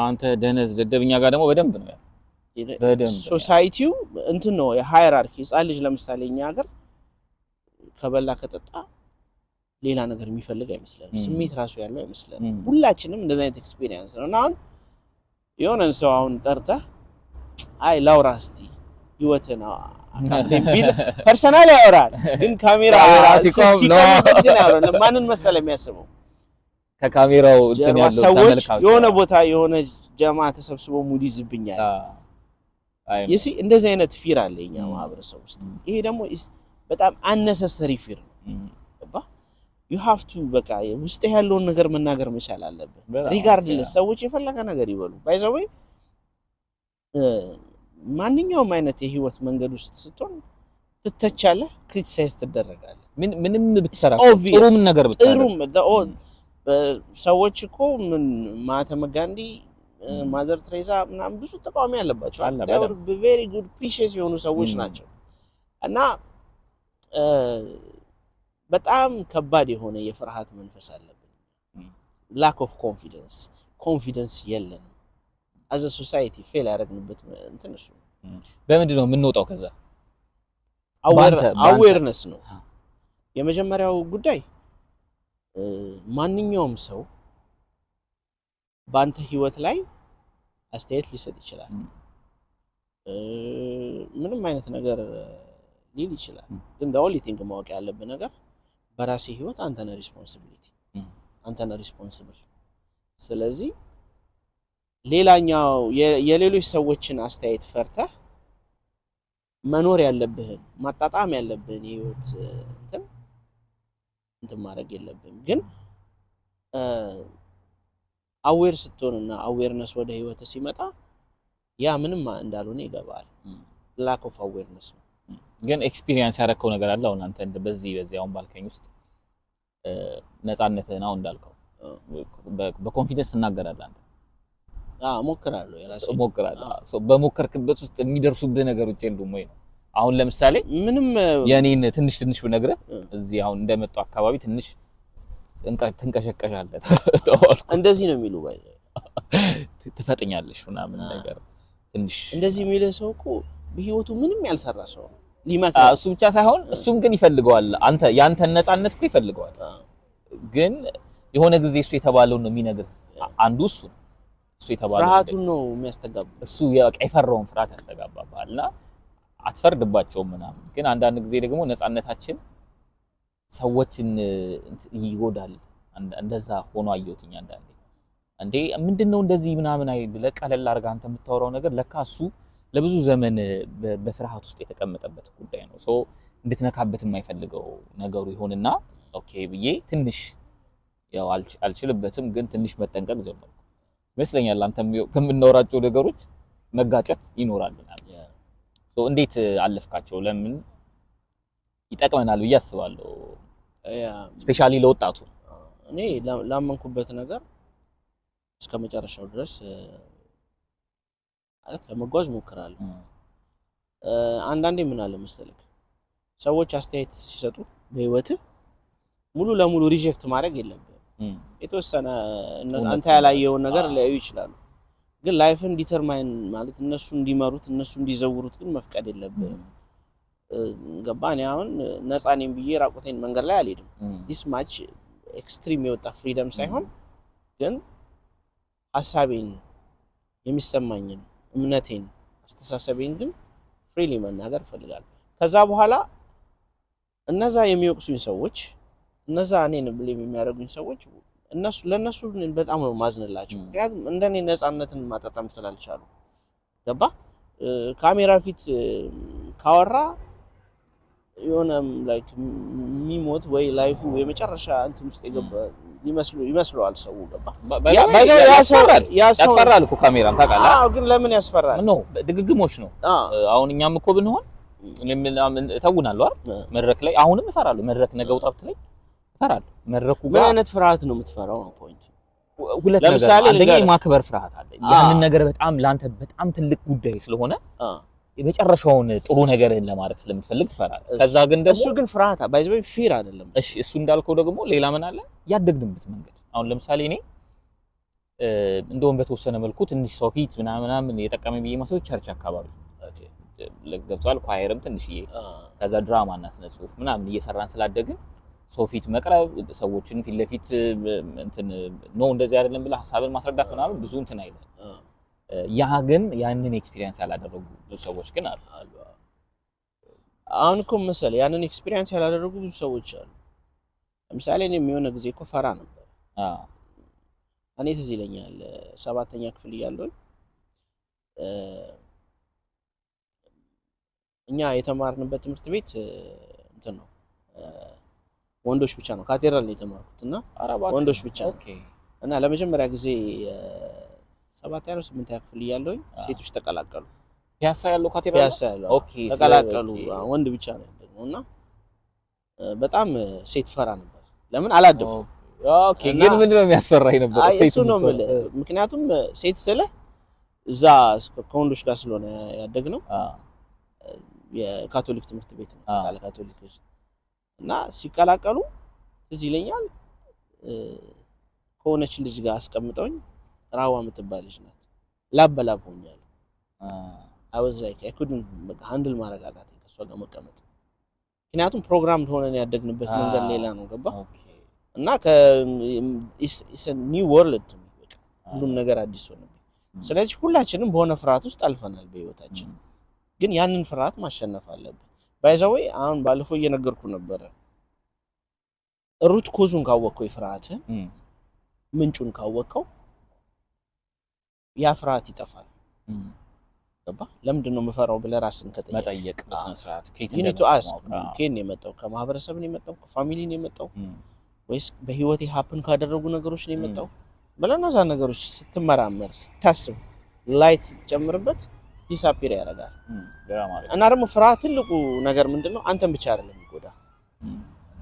አንተ ደነዝ ደደብኛ ጋር ደግሞ በደንብ ነው ያለው። በደንብ ሶሳይቲው እንትን ነው የሃይራርኪ። ህፃን ልጅ ለምሳሌ እኛ ሀገር ከበላ ከጠጣ ሌላ ነገር የሚፈልግ አይመስልም። ስሜት ራሱ ያለው አይመስልም። ሁላችንም እንደዛ አይነት ኤክስፒሪየንስ ነው። እና አሁን የሆነን ሰው አሁን ጠርተህ አይ ላውራ እስቲ ህይወትን ቢል ፐርሰናል ያወራል፣ ግን ካሜራ ሲቆምበት ግን ያወራል። ማንን መሰለ የሚያስበው? ከካሜራው እንትን ያለው ተመልካች የሆነ ቦታ የሆነ ጀማ ተሰብስቦ ሙድ ይዝብኛል። ይሲ እንደዚህ አይነት ፊር አለ የኛ ማህበረሰብ ውስጥ። ይሄ ደግሞ በጣም አነሰሰሪ ፊር ነው። you have to በቃ ውስጥ ያለውን ነገር መናገር መቻል አለበት። ሪጋርድለስ ሰዎች የፈለገ ነገር ይበሉ። ባይ ዘ ወይ ማንኛውም አይነት የህይወት መንገድ ውስጥ ስትሆን ትተቻለህ፣ ክሪቲሳይዝ ትደረጋለህ። ምንም ብትሰራ ጥሩም ነገር ብትሰራ ሰዎች እኮ ምን ማህተመ ጋንዲ ማዘር ትሬዛ ምናምን ብዙ ተቃዋሚ ያለባቸው very good precious የሆኑ ሰዎች ናቸው። እና በጣም ከባድ የሆነ የፍርሃት መንፈስ አለብን። lack of confidence ኮንፊደንስ የለንም። አዘ ሶሳይቲ ፌል ያደረግንበት እንትን እሱ በምንድን ነው የምንወጣው? ከዛ አዌርነስ ነው የመጀመሪያው ጉዳይ። ማንኛውም ሰው በአንተ ህይወት ላይ አስተያየት ሊሰጥ ይችላል። ምንም አይነት ነገር ሊል ይችላል። ግን the only thing ማወቅ ያለብን ነገር በራሴ ህይወት አንተ ነህ ሪስፖንሲቢሊቲ፣ አንተ ነህ ሪስፖንሲብል። ስለዚህ ሌላኛው የሌሎች ሰዎችን አስተያየት ፈርተህ መኖር ያለብህን ማጣጣም ያለብህን የህይወት እንትን ማድረግ የለብህም። ግን አዌር ስትሆንና አዌርነስ ወደ ህይወት ሲመጣ ያ ምንም እንዳልሆነ ይገባል። ላክ ኦፍ አዌርነስ ነው። ግን ኤክስፒሪየንስ ያደረከው ነገር አለ አሁን አንተ በዚህ አሁን ባልከኝ ውስጥ ነፃነትህን አሁን እንዳልከው በኮንፊደንስ ትናገራለህ አንተ? እሞክራለሁ የራሴ እሞክራለሁ። በሞከርክበት ውስጥ የሚደርሱብህ ነገሮች የሉም ወይ? አሁን ለምሳሌ ምንም የኔን ትንሽ ብነግርህ እዚህ አሁን እንደመጣው አካባቢ ትንሽ ትንቀሸቀሻለህ ተዋልኩ። እንደዚህ ነው የሚሉ ባይ ትፈጥኛለሽ ምናምን ነገር ትንሽ እንደዚህ የሚልህ ሰው እኮ በህይወቱ ምንም ያልሰራ ሰው ነው ሊመጣ። እሱ ብቻ ሳይሆን እሱም ግን ይፈልገዋል። አንተ ያንተን ነፃነት እኮ ይፈልገዋል። ግን የሆነ ጊዜ እሱ የተባለውን ነው የሚነግርህ። አንዱ እሱ የተባለው ፍርሃቱን ነው የሚያስተጋባ። እሱ የፈራውን ፍርሃት ያስተጋባባልና አትፈርድባቸውም ምናምን። ግን አንዳንድ ጊዜ ደግሞ ነፃነታችን ሰዎችን ይጎዳል። እንደዛ ሆኖ አየሁትኝ አንዳንዴ። እንዴ ምንድነው እንደዚህ ምናምን ብለህ ቀለል አድርገህ አንተ የምታወራው ነገር ለካ እሱ ለብዙ ዘመን በፍርሃት ውስጥ የተቀመጠበት ጉዳይ ነው። ሶ እንድትነካበት የማይፈልገው ነገሩ ይሆንና ኦኬ ብዬ ትንሽ ያው አልችልበትም፣ ግን ትንሽ መጠንቀቅ ጀመርኩ ይመስለኛል። አንተም ከምናወራቸው ነገሮች መጋጨት ይኖራል ምናምን። ሶ እንዴት አለፍካቸው? ለምን ይጠቅመናል ብዬ አስባለሁ። ስፔሻሊ ለወጣቱ እኔ ላመንኩበት ነገር እስከመጨረሻው ድረስ ማለት ለመጓዝ ሞክራለሁ። አንዳንዴ ምን አለ መሰለህ ሰዎች አስተያየት ሲሰጡ በህይወትህ ሙሉ ለሙሉ ሪጀክት ማድረግ የለብህም። የተወሰነ አንተ ያላየውን ነገር ሊያዩ ይችላሉ። ግን ላይፍን ዲተርማይን ማለት እነሱ እንዲመሩት እነሱ እንዲዘውሩት ግን መፍቀድ የለብህም። ገባኝ። አሁን ነፃ ነኝ ብዬ ራቁቴን መንገድ ላይ አልሄድም። ዲስ ማች ኤክስትሪም የወጣ ፍሪደም ሳይሆን ግን ሐሳቤን የሚሰማኝን እምነቴን አስተሳሰቤን ግን ፍሪሊ መናገር እፈልጋለሁ። ከዛ በኋላ እነዛ የሚወቅሱኝ ሰዎች እነዛ እኔን ብሌም የሚያደርጉኝ ሰዎች ለነሱ በጣም ነው ማዝንላቸው። ምክንያቱም እንደኔ ነፃነትን ማጣጣም ስላልቻሉ ገባ። ካሜራ ፊት ካወራ የሆነ ላይክ ሚሞት ወይ ላይፉ የመጨረሻ እንትን ውስጥ የገባ ይመስለዋል ሰው ገባ። ያስፈራል እኮ ካሜራም ታውቃለህ። ግን ለምን ያስፈራል? ነው ድግግሞች ነው። አሁን እኛም እኮ ብንሆን ተውናለሁ አይደል መድረክ ላይ አሁንም እፈራለሁ። መድረክ ነገ ውጣ ብትለኝ እፈራለሁ። መድረኩ ጋር ምን አይነት ፍርሃት ነው የምትፈራው? ነው ፖይንት። ሁለት ነገር አንደኛ የማክበር ፍርሃት አለ። ያንን ነገር በጣም ላንተ በጣም ትልቅ ጉዳይ ስለሆነ የመጨረሻውን ጥሩ ነገርን ለማድረግ ስለምትፈልግ ትፈራለህ። ከዛ ግን ደግሞ እሱ ግን ፍርሃት ባይዘይ ፊር አይደለም። እሺ እሱ እንዳልከው ደግሞ ሌላ ምን አለ ያደግንበት መንገድ። አሁን ለምሳሌ እኔ እንደውም በተወሰነ መልኩ ትንሽ ሰው ፊት ምናምን የጠቀመኝ ብዬ ማሰብ ቸርች አካባቢ ገብቷል። ኳየርም ትንሽዬ ከዛ ድራማ እና ስነ ጽሁፍ ምናምን እየሰራን ስላደግን ሰው ፊት መቅረብ ሰዎችን ፊት ለፊት እንትን ነው እንደዚህ አይደለም ብለህ ሐሳብን ማስረዳት ምናምን ብዙ እንትን አይደለም። ያ ግን ያንን ኤክስፒሪየንስ ያላደረጉ ብዙ ሰዎች ግን አሉ። አሁን እኮ መሰለህ ያንን ኤክስፒሪየንስ ያላደረጉ ብዙ ሰዎች አሉ። ለምሳሌ እኔ የሆነ ጊዜ እኮ ፈራ ነበር። እኔ ትዝ ይለኛል 7ኛ ክፍል እያለሁ እኛ የተማርንበት ትምህርት ቤት እንትን ነው ወንዶች ብቻ ነው። ካቴድራል ነው የተማርኩት እና ወንዶች ብቻ ነው። እና ለመጀመሪያ ጊዜ 7ኛ ነው 8ኛ ክፍል እያለሁ ሴቶች ተቀላቀሉ። ፒያሳ ያለው ካቴድራል ፒያሳ ያለው ተቀላቀሉ። ወንድ ብቻ ነው ያለው እና በጣም ሴት ፈራ ነበር። ለምን አላደኩም። ኦኬ ግን ምንድነው የሚያስፈራኝ ነበር? ሴቱ ነው ማለት ምክንያቱም ሴት ስለ እዛ ከወንዶች ጋር ስለሆነ ያደግነው የካቶሊክ ትምህርት ቤት ነው ካቶሊክ እና ሲቀላቀሉ እዚህ ይለኛል ከሆነች ልጅ ጋር አስቀምጠውኝ ራዋ የምትባል ልጅ ናት። ላብ በላብ ሆኛለሁ። I was like I couldn't handle ማረጋጋት ከሷ ጋር መቀመጥ። ምክንያቱም ፕሮግራም ሆነን ያደግንበት መንገድ ሌላ ነው ገባ እና it's a new world to me በቃ ሁሉም ነገር አዲስ ሆነብኝ። ስለዚህ ሁላችንም በሆነ ፍርሃት ውስጥ አልፈናል በህይወታችን። ግን ያንን ፍርሃት ማሸነፍ አለብን። ባይዘዌ አሁን ባለፈው እየነገርኩ ነበር ሩት ኮዙን ካወቅከው የፍርሃትን ምንጩን ካወቅከው ያ ፍርሃት ይጠፋል። ገባ ለምንድን ነው የምፈራው ብለህ ራስን መጠየቅ በስነ ስርዓት ከየት ነው የመጣው? ከማህበረሰብ ነው የመጣው? ከፋሚሊ ነው የመጣው? ወይስ በህይወቴ ሀፕን ካደረጉ ነገሮች ነው የመጣው ብለህ እነዛ ነገሮች ስትመራመር ስታስብ ላይት ስትጨምርበት ዲሳፒር ያደርጋል። እና ደግሞ ፍርሃት ትልቁ ነገር ምንድነው አንተን ብቻ አይደለም የሚጎዳ።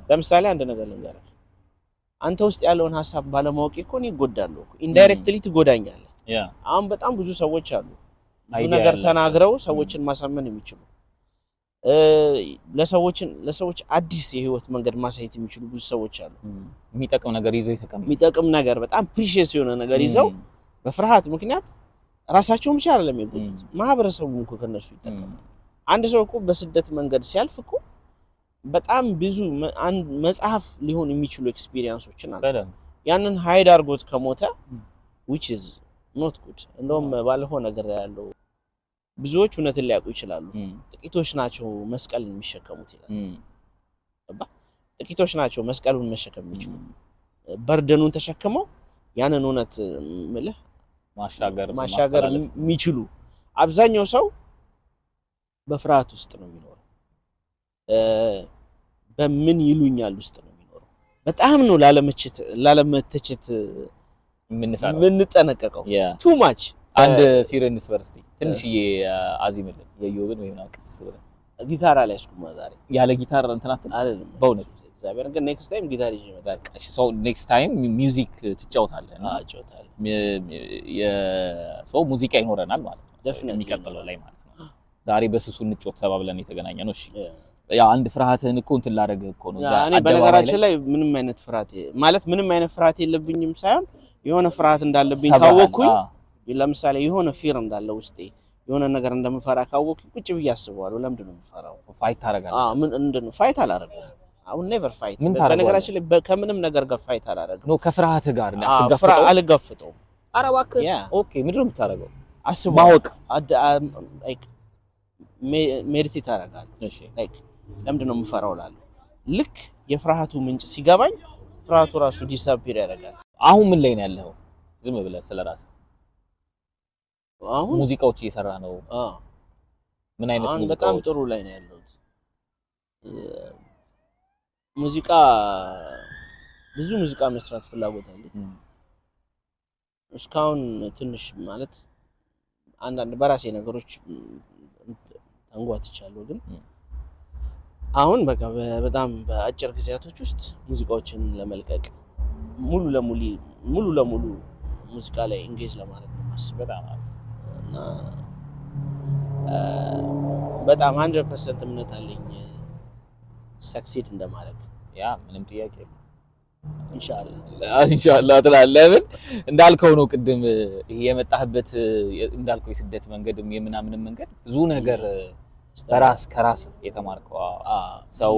ለምሳሌ አንድ ነገር ልንገርህ፣ አንተ ውስጥ ያለውን ሐሳብ ባለማወቅ እኮ ነው ይጎዳሉ። ኢንዳይሬክትሊ ትጎዳኛለህ። አሁን በጣም ብዙ ሰዎች አሉ ብዙ ነገር ተናግረው ሰዎችን ማሳመን የሚችሉ ለሰዎች አዲስ የህይወት መንገድ ማሳየት የሚችሉ ብዙ ሰዎች አሉ። የሚጠቅም ነገር ይዘው የተቀመጡ የሚጠቅም ነገር በጣም ፕሪሺየስ የሆነ ነገር ይዘው በፍርሃት ምክንያት ራሳቸውን ብቻ አይደለም የሚጎዱት ማህበረሰቡን እኮ ከነሱ ይጠቀማል። አንድ ሰው እኮ በስደት መንገድ ሲያልፍ እኮ በጣም ብዙ መጽሐፍ ሊሆን የሚችሉ ኤክስፒሪየንሶችን አሉ። ያንን ሃይድ አድርጎት ከሞተ which is not good። እንደውም ባለፈው ነገር ያለው ብዙዎች እውነትን ሊያውቁ ይችላሉ፣ ጥቂቶች ናቸው መስቀልን የሚሸከሙት ይላል። ጥቂቶች ናቸው መስቀሉን መሸከም የሚችሉ በርደኑን ተሸክመው ያንን እውነት ምልህ ማሻገር የሚችሉ። አብዛኛው ሰው በፍርሃት ውስጥ ነው የሚኖረው፣ በምን ይሉኛል ውስጥ ነው የሚኖረው። በጣም ነው ላለመተቸት የምንጠነቀቀው ቱ ማች። አንድ ፊረንስ ዩኒቨርሲቲ ትንሽዬ አዚምልን የዮብን ወይና ቀስ ብለ ጊታር አልያዝኩም ዛሬ። ያለ ጊታር እንትናት አይደለም በእውነት እግዚአብሔር ግን ኔክስት ታይም ጊታር ይዤ እመጣለሁ። እሺ ሶ ኔክስት ታይም ሚውዚክ ትጫወታለህ? እጫወታለሁ። የሰው ሙዚቃ ይኖረናል ማለት ነው የሚቀጥለው ላይ ማለት ነው። ዛሬ በስሱ እንጫወት ተባብለን የተገናኘ ነው። እሺ ያ አንድ ፍርሃትህን እኮ እንትን ላደረገህ እኮ ነው። እኔ በነገራችን ላይ ምንም አይነት ፍርሃት የለብኝም ሳይሆን የሆነ ፍርሃት እንዳለብኝ ካወቅኩኝ ለምሳሌ የሆነ ፊር እንዳለ ውስጤ የሆነ ነገር እንደምፈራ ካወቅኩኝ ቁጭ ብዬ አስበዋለሁ። ለምንድን ነው የምፈራው? ፋይት ታደርጋለህ? ምንድን ነው ፋይት አላደርገውም። አሁን ኔቨር ፋይት። በነገራችን ላይ ከምንም ነገር ጋር ፋይት አላደርገውም። ነው ከፍርሃትህ ጋር አልጋፈጠውም። ኧረ እባክህ ኦኬ። ምንድን ነው የምታደርገው? አስበው ማወቅ ላይክ ሜዲቴት አደርጋለሁ። እሺ ላይክ ለምንድን ነው የምፈራው እላለሁ። ልክ የፍርሃቱ ምንጭ ሲገባኝ ፍርሃቱ ራሱ ዲሳፒር ያደርጋል። አሁን ምን ላይ ነው ያለኸው? ዝም ብለህ ስለራስህ አሁን ሙዚቃዎች እየሰራ ነው? ምን አይነት ሙዚቃዎች? በጣም ጥሩ ላይ ነው ያለሁት። ብዙ ሙዚቃ መስራት ፍላጎት አለኝ። እስካሁን ትንሽ ማለት አንዳንድ በራሴ ነገሮች ተንጓትቻለሁ፣ ግን አሁን በቃ በጣም በአጭር ጊዜያቶች ውስጥ ሙዚቃዎችን ለመልቀቅ ሙሉ ለሙሉ ሙዚቃ ላይ ኢንጌጅ ለማድረግ ነው ማስበው እና በጣም 100% እምነት አለኝ ሰክሲድ እንደማድረግ። ያ ምንም ጥያቄ የለም። ኢንሻአላህ ትላለህ። ለምን እንዳልከው ነው ቅድም ይሄ የመጣህበት እንዳልከው የስደት መንገድም የምናምንም መንገድ ብዙ ነገር ከራስ የተማርከው ሰው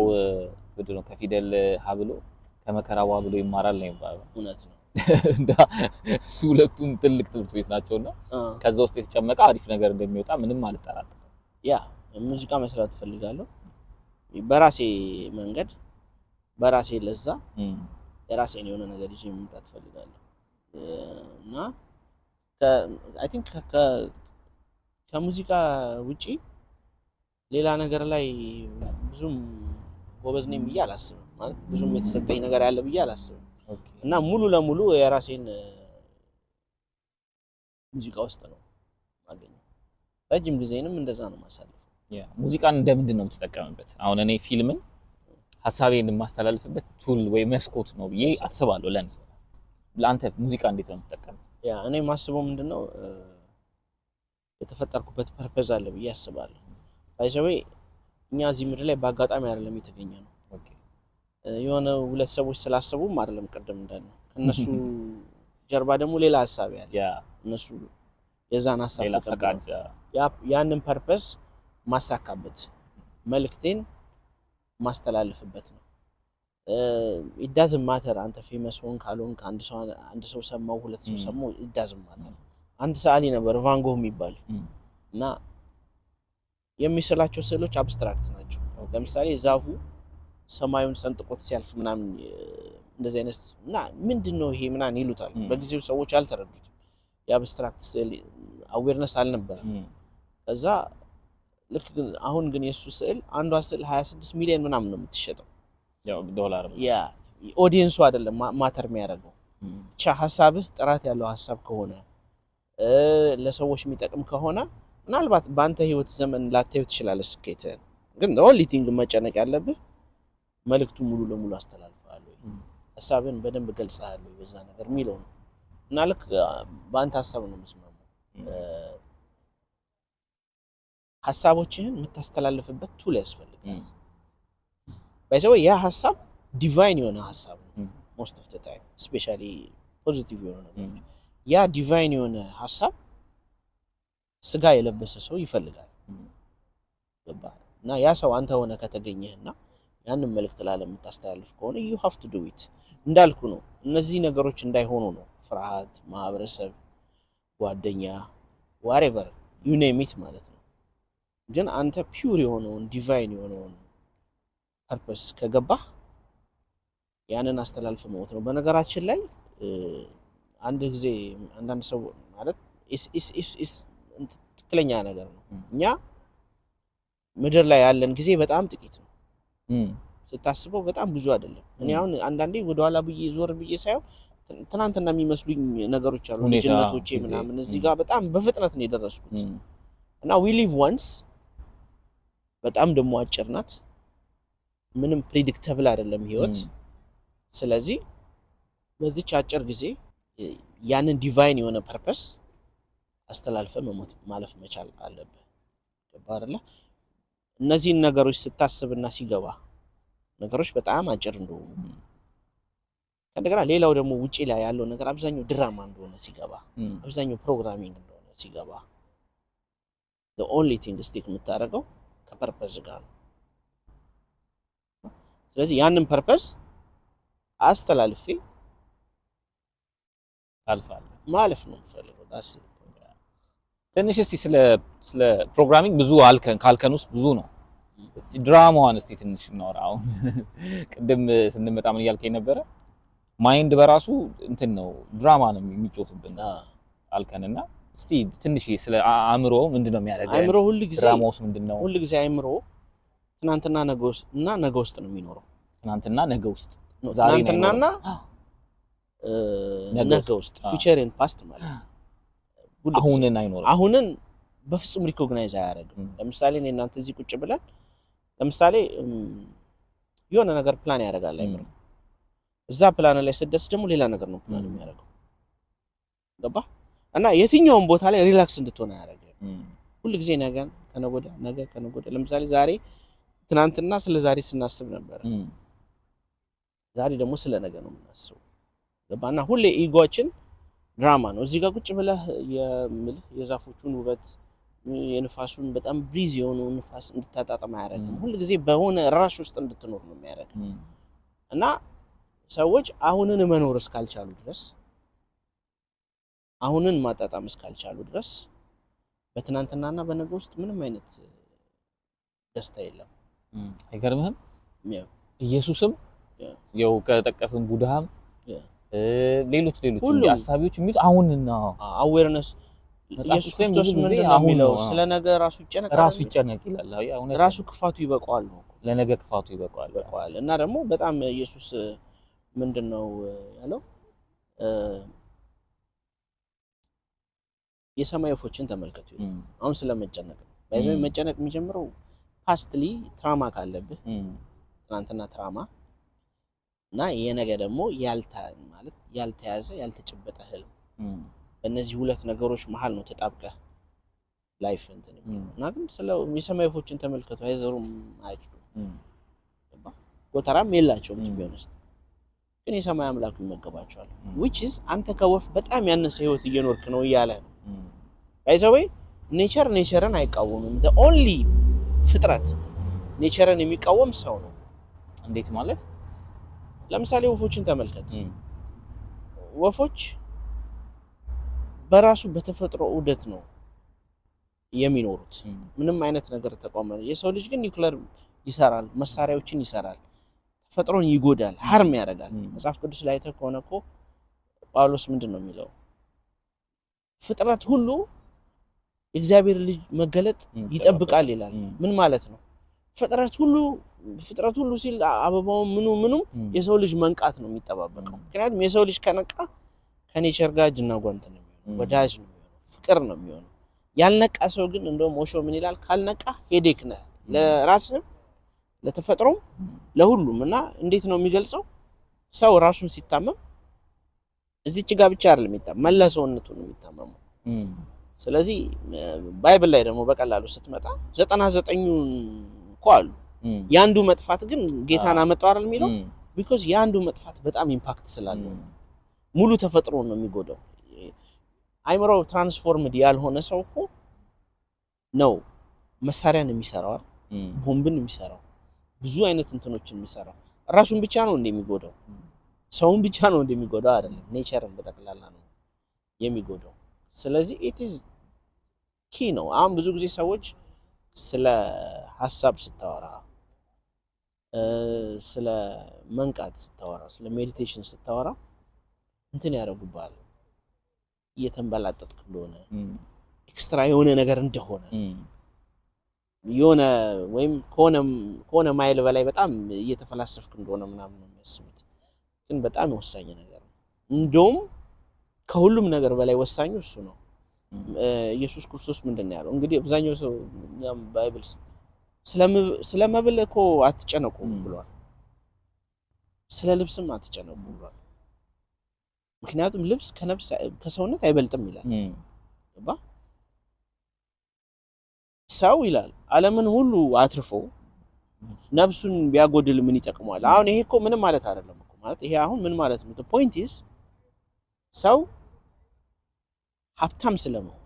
ግድ ነው። ከፊደል ሀብሎ ከመከራዋ ብሎ ይማራል ነው የሚባለው። እውነት ነው። እሱ ሁለቱም ትልቅ ትምህርት ቤት ናቸውና ከዛ ውስጥ የተጨመቀ አሪፍ ነገር እንደሚወጣ ምንም አልጠራጠርም። ያ ሙዚቃ መስራት ፈልጋለሁ በራሴ መንገድ በራሴ ለዛ የራሴን የሆነ ነገር ይዤ መምጣት ፈልጋለሁ እና አይ ቲንክ ከሙዚቃ ውጪ ሌላ ነገር ላይ ብዙም ጎበዝ ነኝ ብዬ አላስብም። ማለት ብዙም የተሰጠኝ ነገር ያለ ብዬ አላስብም። እና ሙሉ ለሙሉ የራሴን ሙዚቃ ውስጥ ነው ማገኘው። ረጅም ጊዜንም እንደዛ ነው ማሳለፈው። ሙዚቃን እንደምንድን ነው የምትጠቀምበት? አሁን እኔ ፊልምን ሐሳቤን የማስተላልፍበት ቱል ወይ መስኮት ነው ብዬ አስባለሁ። ለአንተ ሙዚቃ እንዴት ነው የምትጠቀመው? እኔ ማስበው ምንድነው የተፈጠርኩበት ፐርፐዝ አለ ብዬ አስባለሁ። ባይዘዌ እኛ እዚህ ምድር ላይ በአጋጣሚ አይደለም የተገኘ ነው። የሆነ ሁለት ሰዎች ስላሰቡም አይደለም ቀደም እንዳልነው ከነሱ ጀርባ ደግሞ ሌላ ሐሳብ ያለ ያ እነሱ የዛን ሐሳብ ሌላ ፈቃድ ያንን ፐርፐስ ማሳካበት መልክቴን ማስተላለፍበት ነው። it doesn't matter አንተ ፌመስ ሆን ካልሆንክ አንድ ሰው ሰማው ሁለት ሰው ሰማው it doesn't matter። አንድ ሰዓሊ ነበር ቫን ጎህ የሚባል እና የሚስላቸው ስዕሎች አብስትራክት ናቸው። ለምሳሌ ዛፉ ሰማዩን ሰንጥቆት ሲያልፍ ምናምን እንደዚህ አይነት እና ምንድነው ይሄ ምናምን ይሉታል። በጊዜው ሰዎች አልተረዱትም። የአብስትራክት ስዕል አዌርነስ አልነበረም። ከዛ ልክ ግን አሁን ግን የሱ ስዕል አንዷ ስዕል 26 ሚሊዮን ምናምን ነው የምትሸጠው። ያው ዶላር ያ ኦዲየንሱ አይደለም ማተር የሚያደርገው ብቻ ሐሳብህ ጥራት ያለው ሐሳብ ከሆነ ለሰዎች የሚጠቅም ከሆነ ምናልባት በአንተ ህይወት ዘመን ላታዩ ትችላለህ ስኬትህን። ግን ኦንሊ ቲንግ መጨነቅ ያለብህ መልእክቱ ሙሉ ለሙሉ አስተላልፈሃል ወይ፣ ሐሳብህን በደንብ ገልጸሃል ወይ በዛ ነገር የሚለው ነው። እና ልክ በአንተ ሐሳብ ነው የምስማማው። ሐሳቦችህን የምታስተላልፍበት ቱል ያስፈልጋል። ባይዘው ያ ሐሳብ ዲቫይን የሆነ ሐሳብ ነው most of the time especially ፖዚቲቭ የሆነ ነገር ያ ዲቫይን የሆነ ሐሳብ ስጋ የለበሰ ሰው ይፈልጋል። ገባ እና ያ ሰው አንተ ሆነ ከተገኘህና ያንን መልእክት ለዓለም የምታስተላልፍ ከሆነ you have to do it። እንዳልኩ ነው እነዚህ ነገሮች እንዳይሆኑ ነው ፍርሃት፣ ማህበረሰብ፣ ጓደኛ whatever you name it ማለት ነው። ግን አንተ ፒውር የሆነውን ዲቫይን የሆነውን ፐርፐስ ከገባህ ያንን አስተላልፍ ማለት ነው። በነገራችን ላይ አንድ ጊዜ አንዳንድ ሰው ማለት ትክክለኛ ነገር ነው። እኛ ምድር ላይ ያለን ጊዜ በጣም ጥቂት ነው። ስታስበው በጣም ብዙ አይደለም። እኔ አሁን አንዳንዴ ወደ ኋላ ብዬ ዞር ብዬ ሳየው ትናንትና የሚመስሉኝ ነገሮች አሉ ልጅነቶቼ ምናምን እዚህ ጋር በጣም በፍጥነት ነው የደረስኩት እና we live once በጣም ደግሞ አጭር ናት። ምንም ፕሪዲክተብል አይደለም ህይወት። ስለዚህ በዚህች አጭር ጊዜ ያንን ዲቫይን የሆነ ፐርፐስ አስተላልፈ ማለፍ መቻል አለብህ። ገባ አይደለ? እነዚህን ነገሮች ስታስብና ሲገባ ነገሮች በጣም አጭር እንደሆኑ ከእንደገና ሌላው ደግሞ ውጪ ላይ ያለው ነገር አብዛኛው ድራማ እንደሆነ ሲገባ አብዛኛው ፕሮግራሚንግ እንደሆነ ሲገባ the only thing stick የምታደርገው ከፐርፐስ ጋር ነው። ስለዚህ ያንን ፐርፐስ አስተላልፌ ታልፋለህ ማለፍ ነው የምፈልገው። ዳስ ትንሽ እስቲ ስለ ፕሮግራሚንግ ብዙ ካልከን ውስጥ ብዙ ነው። እስቲ ድራማዋን እስቲ ትንሽ እናወራ። አሁን ቅድም ስንመጣ ምን እያልከኝ ነበረ? ማይንድ በራሱ እንትን ነው ድራማ ነው የሚጮትብን አልከንና እስቲ ትንሽ ስለ አእምሮ ምንድነው የሚያደርገው? አእምሮ ሁሉ ጊዜ ድራማውስ ምንድነው? ሁሉ ጊዜ አእምሮ ትናንትና ነገ ውስጥ ነው የሚኖረው። ትናንትና ነገ ውስጥ ዛሬ ትናንትናና ነገ ውስጥ ፊውቸር ኤንድ ፓስት ማለት ነው። አሁንን አይኖርም። አሁንን በፍጹም ሪኮግናይዝ አያደርግም። ለምሳሌ እኔ እናንተ እዚህ ቁጭ ብለን ለምሳሌ የሆነ ነገር ፕላን ያደርጋል አእምሮ። እዛ ፕላን ላይ ስደርስ ደግሞ ሌላ ነገር ነው ፕላን የሚያደርገው። ገባ? እና የትኛውም ቦታ ላይ ሪላክስ እንድትሆን አያደርግም። ሁሉ ጊዜ ነገ ከነገ ወዲያ ለምሳሌ ዛሬ ትናንትና ስለ ዛሬ ስናስብ ነበር። ዛሬ ደግሞ ስለ ነገ ነው የምናስበው። ገባና ሁሌ ኢጎችን ድራማ ነው። እዚህ ጋር ቁጭ ብለህ የዛፎቹን ውበት የንፋሱን በጣም ብሪዝ የሆነውን ንፋስ እንድታጣጣም አያደርግም። ሁሉ ጊዜ በሆነ ራሽ ውስጥ እንድትኖር ነው የሚያደርግ። እና ሰዎች አሁንን መኖር እስካልቻሉ ድረስ አሁንን ማጣጣም እስካልቻሉ ድረስ በትናንትናና በነገ ውስጥ ምንም አይነት ደስታ የለም። አይገርምህም? ኢየሱስም ያው ከጠቀስን ቡድሃም ሌሎች አሳቢዎች የሚሉት አሁንና አዌርነስ ኢየሱስ ክርስቶስ ምንድነው ስለ ነገ ራሱ ይጨነቅ ይላል። አሁን ራሱ ክፋቱ ይበቃዋል ነው ለነገ ክፋቱ ይበቃዋል። እና ደግሞ በጣም ኢየሱስ ምንድነው ያለው? የሰማይ ወፎችን ተመልከቱ። አሁን ስለመጨነቅ ነው። ባይዘው መጨነቅ የሚጀምረው ፓስትሊ ትራማ ካለብህ ትናንትና ትራማ እና የነገ ደግሞ ያልተያዘ ያልተጨበጠ ህልም በእነዚህ ሁለት ነገሮች መሃል ነው ተጣብቀህ ላይፍ እንትን እና ግን ስለ የሰማይ ወፎችን ተመልከቱ። አይዘሩም፣ አያጭዱም፣ ጎተራም የላቸውም ቢሆንስ ግን የሰማይ አምላክ ይመገባቸዋል which is አንተ ከወፍ በጣም ያነሰ ህይወት እየኖርክ ነው እያለ ነው ባይዘዌ ኔቸርን አይቃወምም the only ፍጥረት ኔቸርን የሚቃወም ሰው ነው እንዴት ማለት ለምሳሌ ወፎችን ተመልከት ወፎች በራሱ በተፈጥሮ ዑደት ነው የሚኖሩት ምንም አይነት ነገር ተቋመ የሰው ልጅ ግን ኒውክሌር ይሰራል መሳሪያዎችን ይሰራል ተፈጥሮን ይጎዳል harm ያደርጋል መጽሐፍ ቅዱስ ላይ ተኮነኮ ጳውሎስ ምንድነው የሚለው ፍጥረት ሁሉ እግዚአብሔር ልጅ መገለጥ ይጠብቃል ይላል ምን ማለት ነው ፍጥረት ሁሉ ሲል አበባው ምኑ የሰው ልጅ መንቃት ነው የሚጠባበቀው ምክንያቱም የሰው ልጅ ከነቃ ከኔቸር ጋር እጅና ጓንት ነው የሚሆነው ወዳጅ ነው የሚሆነው ፍቅር ነው የሚሆነው ያልነቃ ሰው ግን እንደውም ኦሾ ምን ይላል ካልነቃ ሄዴክ ነህ ለራስህ ለተፈጥሮም ለሁሉም እና እንዴት ነው የሚገልጸው ሰው ራሱን ሲታመም እዚች ጋር ብቻ አይደለም የሚታመም መለሰውነቱ ነው የሚታመመው ስለዚህ ባይብል ላይ ደግሞ በቀላሉ ስትመጣ 99ን ቋሉ ያንዱ መጥፋት ግን ጌታን አመጣው አይደል የሚለው because ያንዱ መጥፋት በጣም ኢምፓክት ስላለው ሙሉ ተፈጥሮ ነው የሚጎዳው አይምሮ ትራንስፎርምድ ያልሆነ ሰው እኮ ነው መሳሪያን የሚሰራው ቦምብን የሚሰራው ብዙ አይነት እንትኖችን የሚሰራው ራሱን ብቻ ነው እንደሚጎዳው ሰውን ብቻ ነው እንደሚጎዳው አይደለም ኔቸርን በጠቅላላ ነው የሚጎዳው ስለዚህ it is key ነው አሁን ብዙ ጊዜ ሰዎች ስለ ሐሳብ ስታወራ ስለ መንቃት ስታወራ ስለ ሜዲቴሽን ስታወራ እንትን ያደርጉባል እየተንበላጠጥክ እንደሆነ ኤክስትራ የሆነ ነገር እንደሆነ የሆነ ወይም ከሆነ ማይል በላይ በጣም እየተፈላሰፍክ እንደሆነ ምናምን የሚያስቡት ግን በጣም ወሳኝ ነገር ነው እንደውም ከሁሉም ነገር በላይ ወሳኙ እሱ ነው ኢየሱስ ክርስቶስ ምንድነው ያለው እንግዲህ አብዛኛው ሰው እኛም ባይብል ስለመብል እኮ አትጨነቁ ብሏል ስለ ልብስም አትጨነቁ ብሏል ምክንያቱም ልብስ ከሰውነት አይበልጥም ይላል ገባ ሰው ይላል ዓለምን ሁሉ አትርፎ ነፍሱን ቢያጎድል ምን ይጠቅመዋል አሁን ይሄ እኮ ምንም ማለት አይደለም እኮ ማለት ይሄ አሁን ምን ማለት ነው the point is ሰው ሀብታም ስለመሆን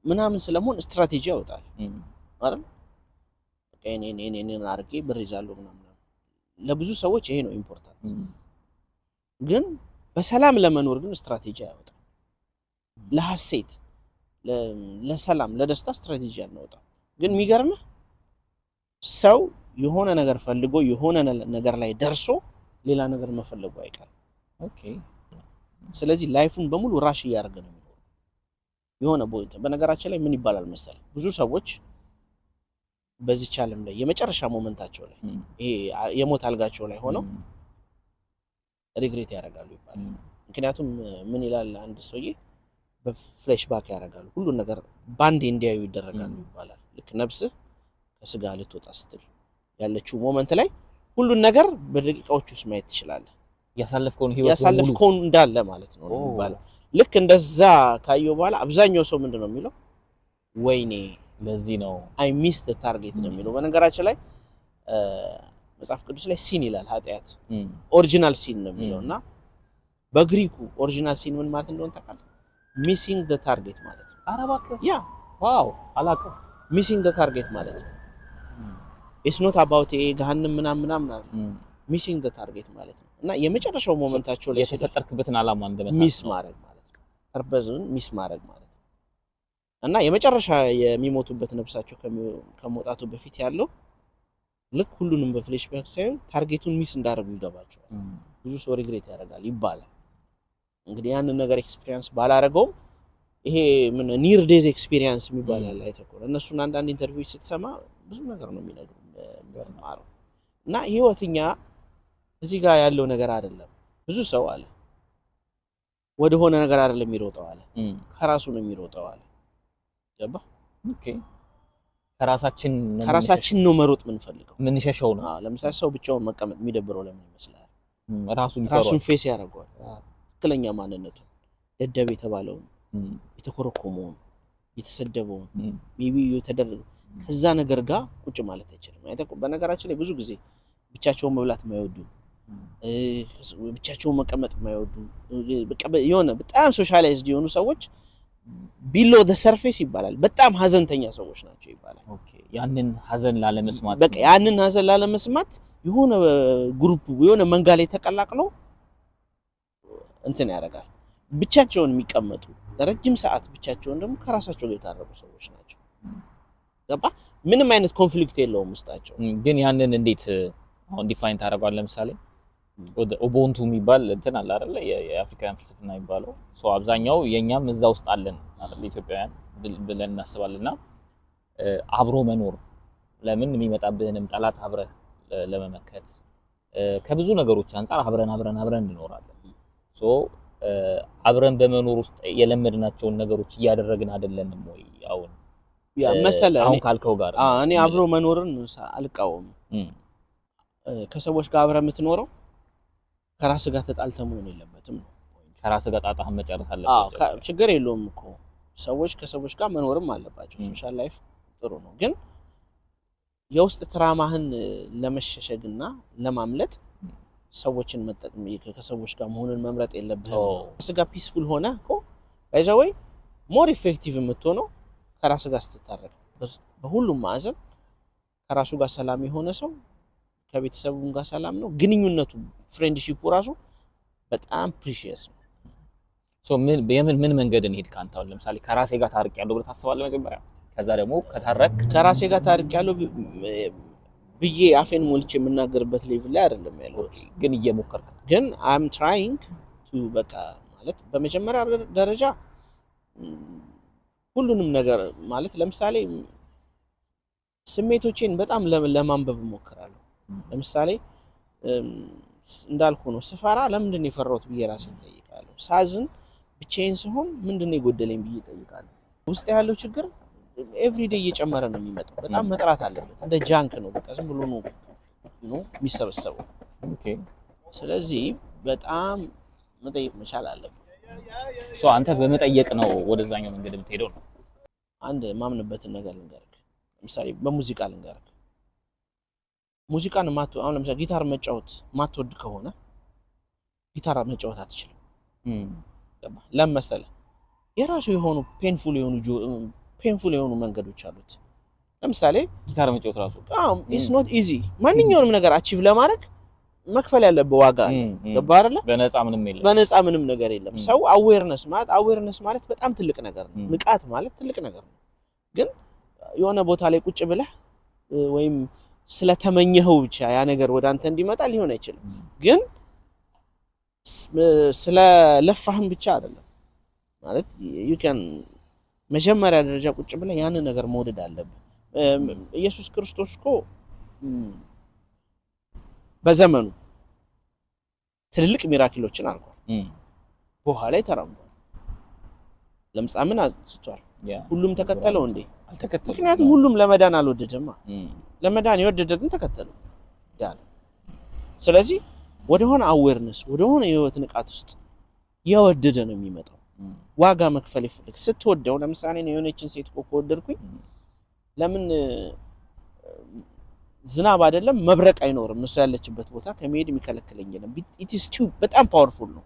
ምናምን ስለመሆን ስትራቴጂ ያወጣል አይደል እኔ አርጌ ብር ይዛለሁ ምናምን ለብዙ ሰዎች ይሄ ነው ኢምፖርታንት ግን በሰላም ለመኖር ግን ስትራቴጂ ያወጣል ለሐሴት ለሰላም ለደስታ ስትራቴጂ ያወጣል ግን የሚገርምህ ሰው የሆነ ነገር ፈልጎ የሆነ ነገር ላይ ደርሶ ሌላ ነገር መፈለጉ አይቀርም ኦኬ ስለዚህ ላይፉን በሙሉ ራሽ ያርገ ነው የሆነ ቦይንት በነገራችን ላይ ምን ይባላል መሰለህ ብዙ ሰዎች በዚህ ዓለም ላይ የመጨረሻ ሞመንታቸው ላይ ይሄ የሞት አልጋቸው ላይ ሆነው ሪግሬት ያደርጋሉ ይባላል ምክንያቱም ምን ይላል አንድ ሰውዬ በፍላሽ ባክ ያደርጋሉ ሁሉ ነገር ባንዴ እንዲያዩ ይደረጋሉ ይባላል ልክ ነፍስህ ከስጋ ልትወጣ ስትል ያለችው ሞመንት ላይ ሁሉ ነገር በደቂቃዎች ውስጥ ማየት ትችላለህ ያሳለፍከውን እንዳለ ማለት ነው ይባላል ልክ እንደዛ ካየው በኋላ አብዛኛው ሰው ምንድነው የሚለው ወይኔ ለዚህ ነው አይ ሚስ ዘ ታርጌት ነው የሚለው በነገራችን ላይ መጽሐፍ ቅዱስ ላይ ሲን ይላል ኃጢያት ኦሪጂናል ሲን ነው የሚለውና በግሪኩ ኦሪጂናል ሲን ምን ማለት እንደሆነ ታውቃለህ ሚሲንግ ዘ ታርጌት ማለት ነው አረባከ ያ ዋው አላቀ ሚሲንግ ዘ ታርጌት ማለት ነው ኢትስ ኖት አባውት ገሃነም ምናምን አይደል ሚሲንግ ዘ ታርጌት ማለት ነው እና የመጨረሻው ሞመንታቸው ላይ የተፈጠርክበትን አላማ እንደመሳሰል ሚስ ማድረግ ማለት ነው ፐርፐዙን ሚስ ማድረግ ማለት ነው እና የመጨረሻ የሚሞቱበት ነፍሳቸው ከመውጣቱ በፊት ያለው ልክ ሁሉንም በፍሌሽ ባክ ሳይሆን ታርጌቱን ሚስ እንዳደረጉ ይገባቸዋል ብዙ ሰው ሪግሬት ያደርጋል ይባላል እንግዲህ ያንን ነገር ኤክስፒሪየንስ ባላረገውም ይሄ ምን ኒር ዴዝ ኤክስፒሪየንስ የሚባላል አይተቆረ እነሱን አንዳንድ ኢንተርቪው ስትሰማ ብዙ ነገር ነው የሚነግሩት ማለት እና ህይወትኛ እዚህ ጋር ያለው ነገር አይደለም ብዙ ሰው አለ ወደ ሆነ ነገር አይደለም የሚሮጠው አለ ከራሱ ነው የሚሮጠው አለ ገባ ኦኬ ከራሳችን ነው መሮጥ ምን ፈልገው ምን ሸሸው ነው ለምሳሌ ሰው ብቻውን መቀመጥ የሚደብረው ለምን ይመስላል ራሱን ፌስ ያደርገዋል ትክክለኛ ማንነቱ ደደብ የተባለው የተኮረኮመው የተሰደበው ሜቢ የተደረገ ከዛ ነገር ጋር ቁጭ ማለት አይችልም አይተቆ በነገራችን ላይ ብዙ ጊዜ ብቻቸውን መብላት የማይወዱ ብቻቸውን መቀመጥ የማይወዱ በቃ የሆነ በጣም ሶሻላይዝድ የሆኑ ሰዎች ቢሎ ዘ ሰርፌስ ይባላል በጣም ሀዘንተኛ ሰዎች ናቸው ይባላል። ኦኬ ያንን ሀዘን ላለመስማት በቃ ያንን ሀዘን ላለመስማት የሆነ ግሩፕ የሆነ መንጋ ላይ ተቀላቅለው እንትን ያደርጋል። ብቻቸውን የሚቀመጡ ለረጅም ሰዓት ብቻቸውን ደግሞ ከራሳቸው ጋር የታረቁ ሰዎች ናቸው። ገባ? ምንም አይነት ኮንፍሊክት የለውም ውስጣቸው። ግን ያንን እንዴት አሁን ዲፋይን ታደርጋለህ? ለምሳሌ ኡቡንቱ የሚባል እንትን አለ አይደለ? የአፍሪካን ፍልስፍና የሚባለው ሶ አብዛኛው የኛም እዛ ውስጥ አለን አይደል? ኢትዮጵያውያን ብለን እናስባለንና አብሮ መኖር ለምን የሚመጣብህንም ጠላት አብረህ ለመመከት ከብዙ ነገሮች አንፃር አብረን እንኖራለን። ሶ አብረን በመኖር ውስጥ የለመድናቸውን ነገሮች እያደረግን አይደለንም ወይ? አሁን ያ መሰለህ አሁን ካልከው ጋር እኔ አብሮ መኖርን አልቃወምም። ከሰዎች ጋር አብረህ የምትኖረው ከራስ ጋር ተጣልተህ መሆን የለበትም ነው። ከራስ ጋር ጣጣህን መጨረስ አለበት። ችግር የለውም እኮ ሰዎች ከሰዎች ጋር መኖርም አለባቸው። ሶሻል ላይፍ ጥሩ ነው። ግን የውስጥ ትራማህን ለመሸሸግና ለማምለጥ ሰዎችን መጠቀም ከሰዎች ጋር መሆንን መምረጥ የለብህም። ከራስ ጋር ፒስፉል ሆነ እኮ ባይዘወይ ሞር ኢፌክቲቭ የምትሆነው ከራስ ጋር ስትታረቅ በሁሉም ማዕዘን ከራሱ ጋር ሰላም የሆነ ሰው ከቤተሰቡም ጋር ሰላም ነው። ግንኙነቱ ፍሬንድሺፑ ራሱ በጣም ፕሪሺየስ ነው። ሶ ምን መንገድ እንሄድ ካንተ? አሁን ለምሳሌ ከራሴ ጋር ታርቄያለሁ ብለህ ታስባለህ መጀመሪያ? ከዛ ደግሞ ከታረክ ከራሴ ጋር ታርቄያለሁ ብዬ አፌን ሞልቼ የምናገርበት ሌቭል ላይ አይደለም ያለው። ግን እየሞከርክ ግን I'm trying to በቃ ማለት በመጀመሪያ ደረጃ ሁሉንም ነገር ማለት ለምሳሌ ስሜቶቼን በጣም ለማንበብ እሞክራለሁ። ለምሳሌ እንዳልኩ ነው ስፈራ ለምንድን ነው የፈራሁት ብዬ ራሴን ጠይቃለሁ። ሳዝን ብቻዬን ስሆን ምንድን ነው የጎደለኝ ብዬ ጠይቃለሁ። ውስጥ ያለው ችግር ኤቭሪዴይ እየጨመረ ነው የሚመጣው። በጣም መጥራት አለበት። እንደ ጃንክ ነው በቃ ዝም ብሎ ነው የሚሰበሰበው። ኦኬ ስለዚህ በጣም መጠየቅ መቻል አለበት። ሶ አንተ በመጠየቅ ነው ወደዛኛው መንገድ የምትሄደው ነው። አንድ ማምንበትን ነገር ልንገርህ። ለምሳሌ በሙዚቃ ልንገርህ። ሙዚቃን አሁን ለምሳሌ ጊታር መጫወት ማትወድ ከሆነ ጊታር መጫወት አትችልም። ለምን መሰለህ? የራሱ የሆኑ ፔንፉል የሆኑ መንገዶች አሉት። ለምሳሌ ጊታር መጫወት ራሱ ኢትስ ኖት ኢዚ። ማንኛውንም ነገር አቺቭ ለማድረግ መክፈል ያለበት ዋጋ አለ። ገባህ አይደለ? በነፃ ምንም ነገር የለም። ሰው አዌርነስ ማለት በጣም ትልቅ ነገር ነው። ንቃት ማለት ትልቅ ነገር ነው። ግን የሆነ ቦታ ላይ ቁጭ ብለህ ወይም ስለተመኘኸው ብቻ ያ ነገር ወደ አንተ እንዲመጣ ሊሆን አይችልም። ግን ስለለፋህም ብቻ አይደለም ማለት መጀመሪያ ደረጃ ቁጭ ብለህ ያንን ነገር መውደድ አለብህ። ኢየሱስ ክርስቶስ እኮ በዘመኑ ትልልቅ ሚራክሎችን አድርጓል። በኋላ ላይ ተራምዷል። ለምጻምን አንስቷል። ሁሉም ተከተለው እንዴ? አልተከተለም። ምክንያቱም ሁሉም ለመዳን አልወደደማ። ለመዳን የወደደ ግን ተከተለው ዳን። ስለዚህ ወደሆነ አዌርነስ ወደሆነ የህይወት ንቃት ውስጥ የወደደ ነው የሚመጣው። ዋጋ መክፈል ይፈልግ ስትወደው። ለምሳሌ ነው የሆነችን ሴት እኮ ከወደድኩኝ ለምን ዝናብ አይደለም መብረቅ አይኖርም እሱ ያለችበት ቦታ ከመሄድ የሚከለክለኝ የለም። it is too በጣም ፓወርፉል ነው።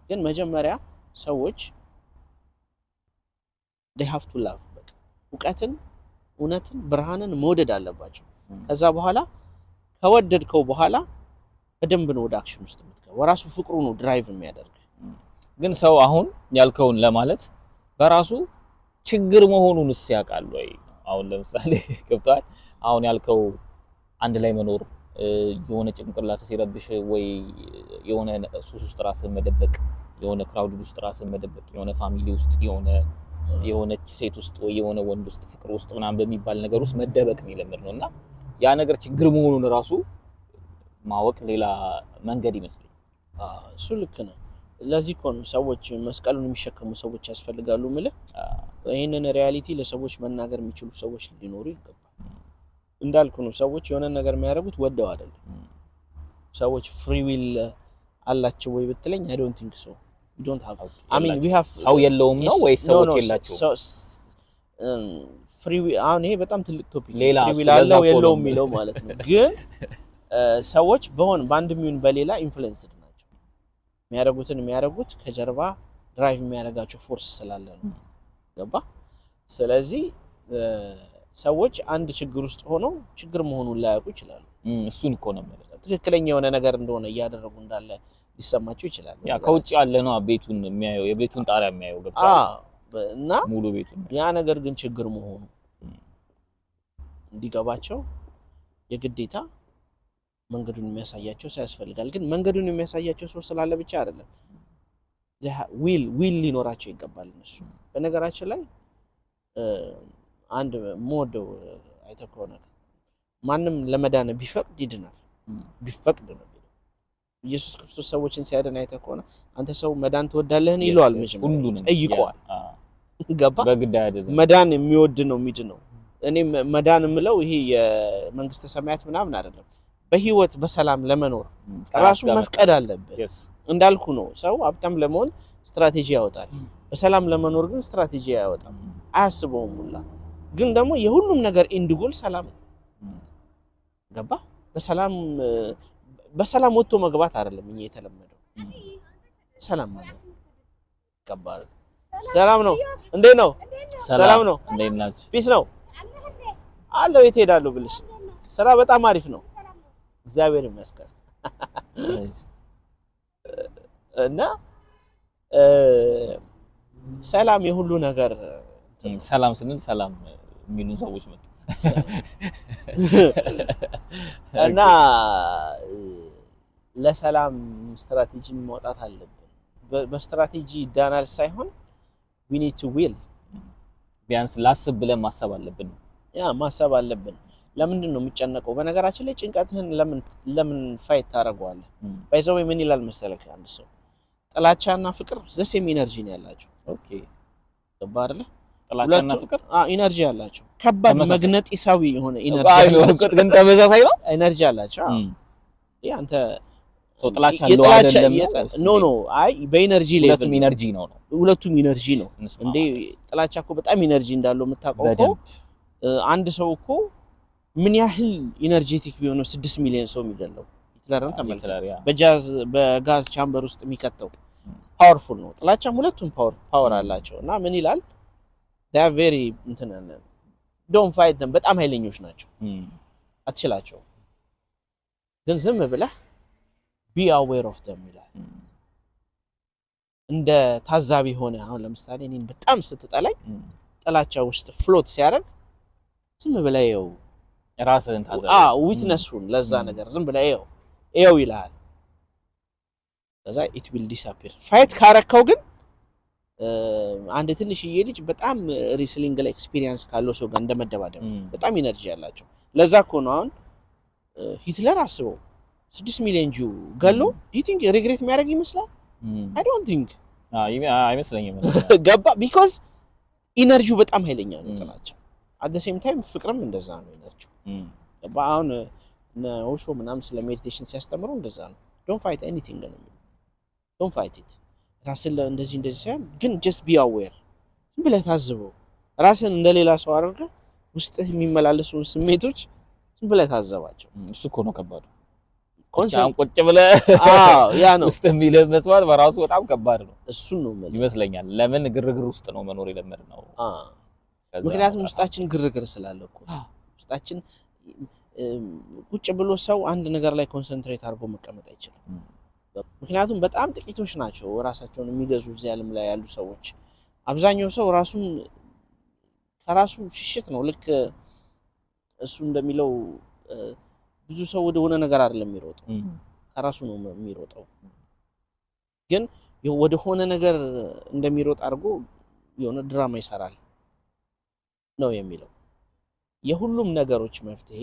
ግን መጀመሪያ ሰዎች they have to love በቃ እውቀትን፣ እውነትን፣ ብርሃንን መውደድ አለባቸው። ከዛ በኋላ ከወደድከው በኋላ በደንብ ነው ወደ አክሽን ውስጥ የምትገባው። ራሱ ፍቅሩ ነው ድራይቭ የሚያደርግ። ግን ሰው አሁን ያልከውን ለማለት በራሱ ችግር መሆኑንስ ያውቃል ወይ? አሁን ለምሳሌ ገብቷል። አሁን ያልከው አንድ ላይ መኖር የሆነ ጭንቅላት ሲረብሽ ወይ የሆነ ሱስ ውስጥ ራስን መደበቅ፣ የሆነ ክራውድ ውስጥ ራስን መደበቅ፣ የሆነ ፋሚሊ ውስጥ የሆነች ሴት ውስጥ ወይ የሆነ ወንድ ውስጥ ፍቅር ውስጥ ምናምን በሚባል ነገር ውስጥ መደበቅ ነው የለመድ ነውና ያ ነገር ችግር መሆኑን ራሱ ማወቅ ሌላ መንገድ ይመስለኝ። እሱ ልክ ነው። ለዚህ እኮ ነው ሰዎች መስቀሉን የሚሸከሙ ሰዎች ያስፈልጋሉ ማለት ይሄንን ሪያሊቲ ለሰዎች መናገር የሚችሉ ሰዎች ሊኖሩ ይገባል። እንዳልኩ ነው ሰዎች የሆነ ነገር የሚያደርጉት ወደው አይደለም። ሰዎች ፍሪ ዊል አላቸው ወይ ብትለኝ I don't think so. We don't have. I mean we have ሰው የለውም ነው ወይ ሰዎች የላቸው? ፍሪ ዊል አሁን ይሄ በጣም ትልቅ ቶፒክ ፍሪ ዊል አለው የለውም የሚለው ማለት ነው። ግን ሰዎች በአንድ ሚውን በሌላ ኢንፍሉዌንስድ ናቸው። የሚያደርጉት ከጀርባ ድራይቭ የሚያደርጋቸው ፎርስ ስላለ ነው። ገባ? ስለዚህ ሰዎች አንድ ችግር ውስጥ ሆነው ችግር መሆኑን ላያውቁ ይችላሉ። እሱን እኮ ነው ማለት ትክክለኛ የሆነ ነገር እንደሆነ እያደረጉ እንዳለ ሊሰማቸው ይችላል። ያ ከውጭ ያለ ነው ቤቱን የሚያየው የቤቱን ጣሪያ የሚያየው ገባ እና ሙሉ ቤቱን ያ ነገር ግን ችግር መሆኑ እንዲገባቸው የግዴታ መንገዱን የሚያሳያቸው ሰው ያስፈልጋል። ግን መንገዱን የሚያሳያቸው ሰው ስላለ ብቻ አይደለም፣ ዊል ሊኖራቸው ይገባል እነሱ። በነገራችን ላይ አንድ ሞደው አይተህ ከሆነ ማንም ለመዳን ቢፈቅድ ይድናል። ቢፈቅድ ነው ኢየሱስ ክርስቶስ ሰዎችን ሲያድን አይተህ ከሆነ አንተ ሰው መዳን ትወዳለህን ይለዋል። መጀመሪያ ጠይቀዋል። ገባ? መዳን የሚወድ ነው የሚድነው። እኔ መዳን የምለው ይሄ የመንግስተ ሰማያት ምናምን አይደለም። በህይወት በሰላም ለመኖር ራሱ መፍቀድ አለበት። እንዳልኩ ነው። ሰው ሀብታም ለመሆን ስትራቴጂ ያወጣል። በሰላም ለመኖር ግን ስትራቴጂ አያወጣም፣ አያስበውም ሁላ። ግን ደግሞ የሁሉም ነገር ኢንድ ጎል ሰላም ነው። ገባ? በሰላም ወጥቶ መግባት አይደለም እኛ የተለመደው። ሰላም ማለት ገባ? ሰላም ነው። እንዴት ነው? ሰላም ነው። እንዴት ናችሁ? ፒስ ነው አለው። የት ሄዳለሁ ብልሽ? ስራ በጣም አሪፍ ነው፣ እግዚአብሔር ይመስገን። እና ሰላም የሁሉ ነገር ሰላም ስንል ሰላም የሚሉን ሰዎች መጡ እና ለሰላም ስትራቴጂ ማውጣት አለብን። በስትራቴጂ ዳናል ሳይሆን we need to will ቢያንስ ላስብ ብለን ማሰብ አለብን። ያ ማሰብ አለብን። ለምንድን ነው የሚጨነቀው? በነገራችን ላይ ጭንቀትህን ለምን ፋይት ታደርገዋለህ? ባይዘው ምን ይላል መሰለህ? አንድ ሰው ጥላቻና ፍቅር ዘሴም ኢነርጂ ነው ያላቸው። ኦኬ ገባ አይደለ? ጥላቻና ፍቅር ኢነርጂ አላቸው። ከባድ መግነጢሳዊ የሆነ ኢነርጂ አላቸው። ግን ተመሳሳይ ነው ኢነርጂ አላቸው። አንተ ሰው ጥላቻ ነው አይደለም? ኖ አይ በኢነርጂ ሌቭል ሁለቱም ኢነርጂ ነው እንዴ። ጥላቻ እኮ በጣም ኢነርጂ እንዳለው የምታውቀው እኮ አንድ ሰው እኮ ምን ያህል ኢነርጄቲክ ቢሆን 6 ሚሊዮን ሰው የሚገለው ሂትለርን ተመልከት። በጋዝ ቻምበር ውስጥ የሚከተው ፓወርፉል ነው። ጥላቻም ሁለቱም ፓወር አላቸው። እና ምን ይላል they are very don't fight them። በጣም ኃይለኞች ናቸው፣ አትችላቸው። ግን ዝም ብለህ be aware of them ይላል። እንደ ታዛቢ ሆነ አሁን ለምሳሌ እኔን በጣም ስትጠላኝ ጥላቻ ውስጥ ፍሎት ሲያደርግ ዝም ብለህ ይኸው ራስህን ታዛቢ ዊትነሱን ለዛ ነገር ዝም ብለህ ይኸው ይልሃል። ከዛ it will disappear። ፋይት ካረከው ግን አንድ ትንሽዬ ልጅ በጣም ሪስሊንግ ላይ ኤክስፒሪየንስ ካለው ሰው ጋር እንደመደባደብ በጣም ኢነርጂ ያላቸው። ለዛ እኮ ነው አሁን ሂትለር አስበው 6 ሚሊዮን ጂው ገሎ do you think ሪግሬት የሚያደርግ ይመስላል? I don't think አይመስለኝም። ገባ? because ኢነርጂው በጣም ኃይለኛ ነው ጥላቻ። at the same time ፍቅርም እንደዛ ነው ኢነርጂው። ገባ? አሁን ኦሾ ምናምን ስለ ሜዲቴሽን ሲያስተምሩ እንደዛ ነው። don't fight anything ነው የሚለው። don't fight it። ራስን እንደዚህ ሳይሆን ግን just be aware። ዝም ብለህ ታዝበው። ራስን እንደሌላ ሰው አድርገህ ውስጥህ የሚመላለሱ ስሜቶች ዝም ብለህ ታዘባቸው። እሱ እኮ ነው ከባዱ። ቁጭ ብለህ ያ ነው ውስጥ የሚልህ መስዋዕት በራሱ በጣም ከባድ ነው። እሱን ነው ይመስለኛል። ለምን ግርግር ውስጥ ነው መኖር የለመድነው? ምክንያቱም ውስጣችን ግርግር ስላለ እኮ ውስጣችን ቁጭ ብሎ ሰው አንድ ነገር ላይ ኮንሰንትሬት አድርጎ መቀመጥ አይችልም። ምክንያቱም በጣም ጥቂቶች ናቸው ራሳቸውን የሚገዙ እዚህ ዓለም ላይ ያሉ ሰዎች። አብዛኛው ሰው ራሱን ከራሱ ሽሽት ነው። ልክ እሱ እንደሚለው ብዙ ሰው ወደ ሆነ ነገር አይደለም የሚሮጠው፣ ከራሱ ነው የሚሮጠው። ግን ወደ ሆነ ነገር እንደሚሮጥ አድርጎ የሆነ ድራማ ይሰራል ነው የሚለው። የሁሉም ነገሮች መፍትሄ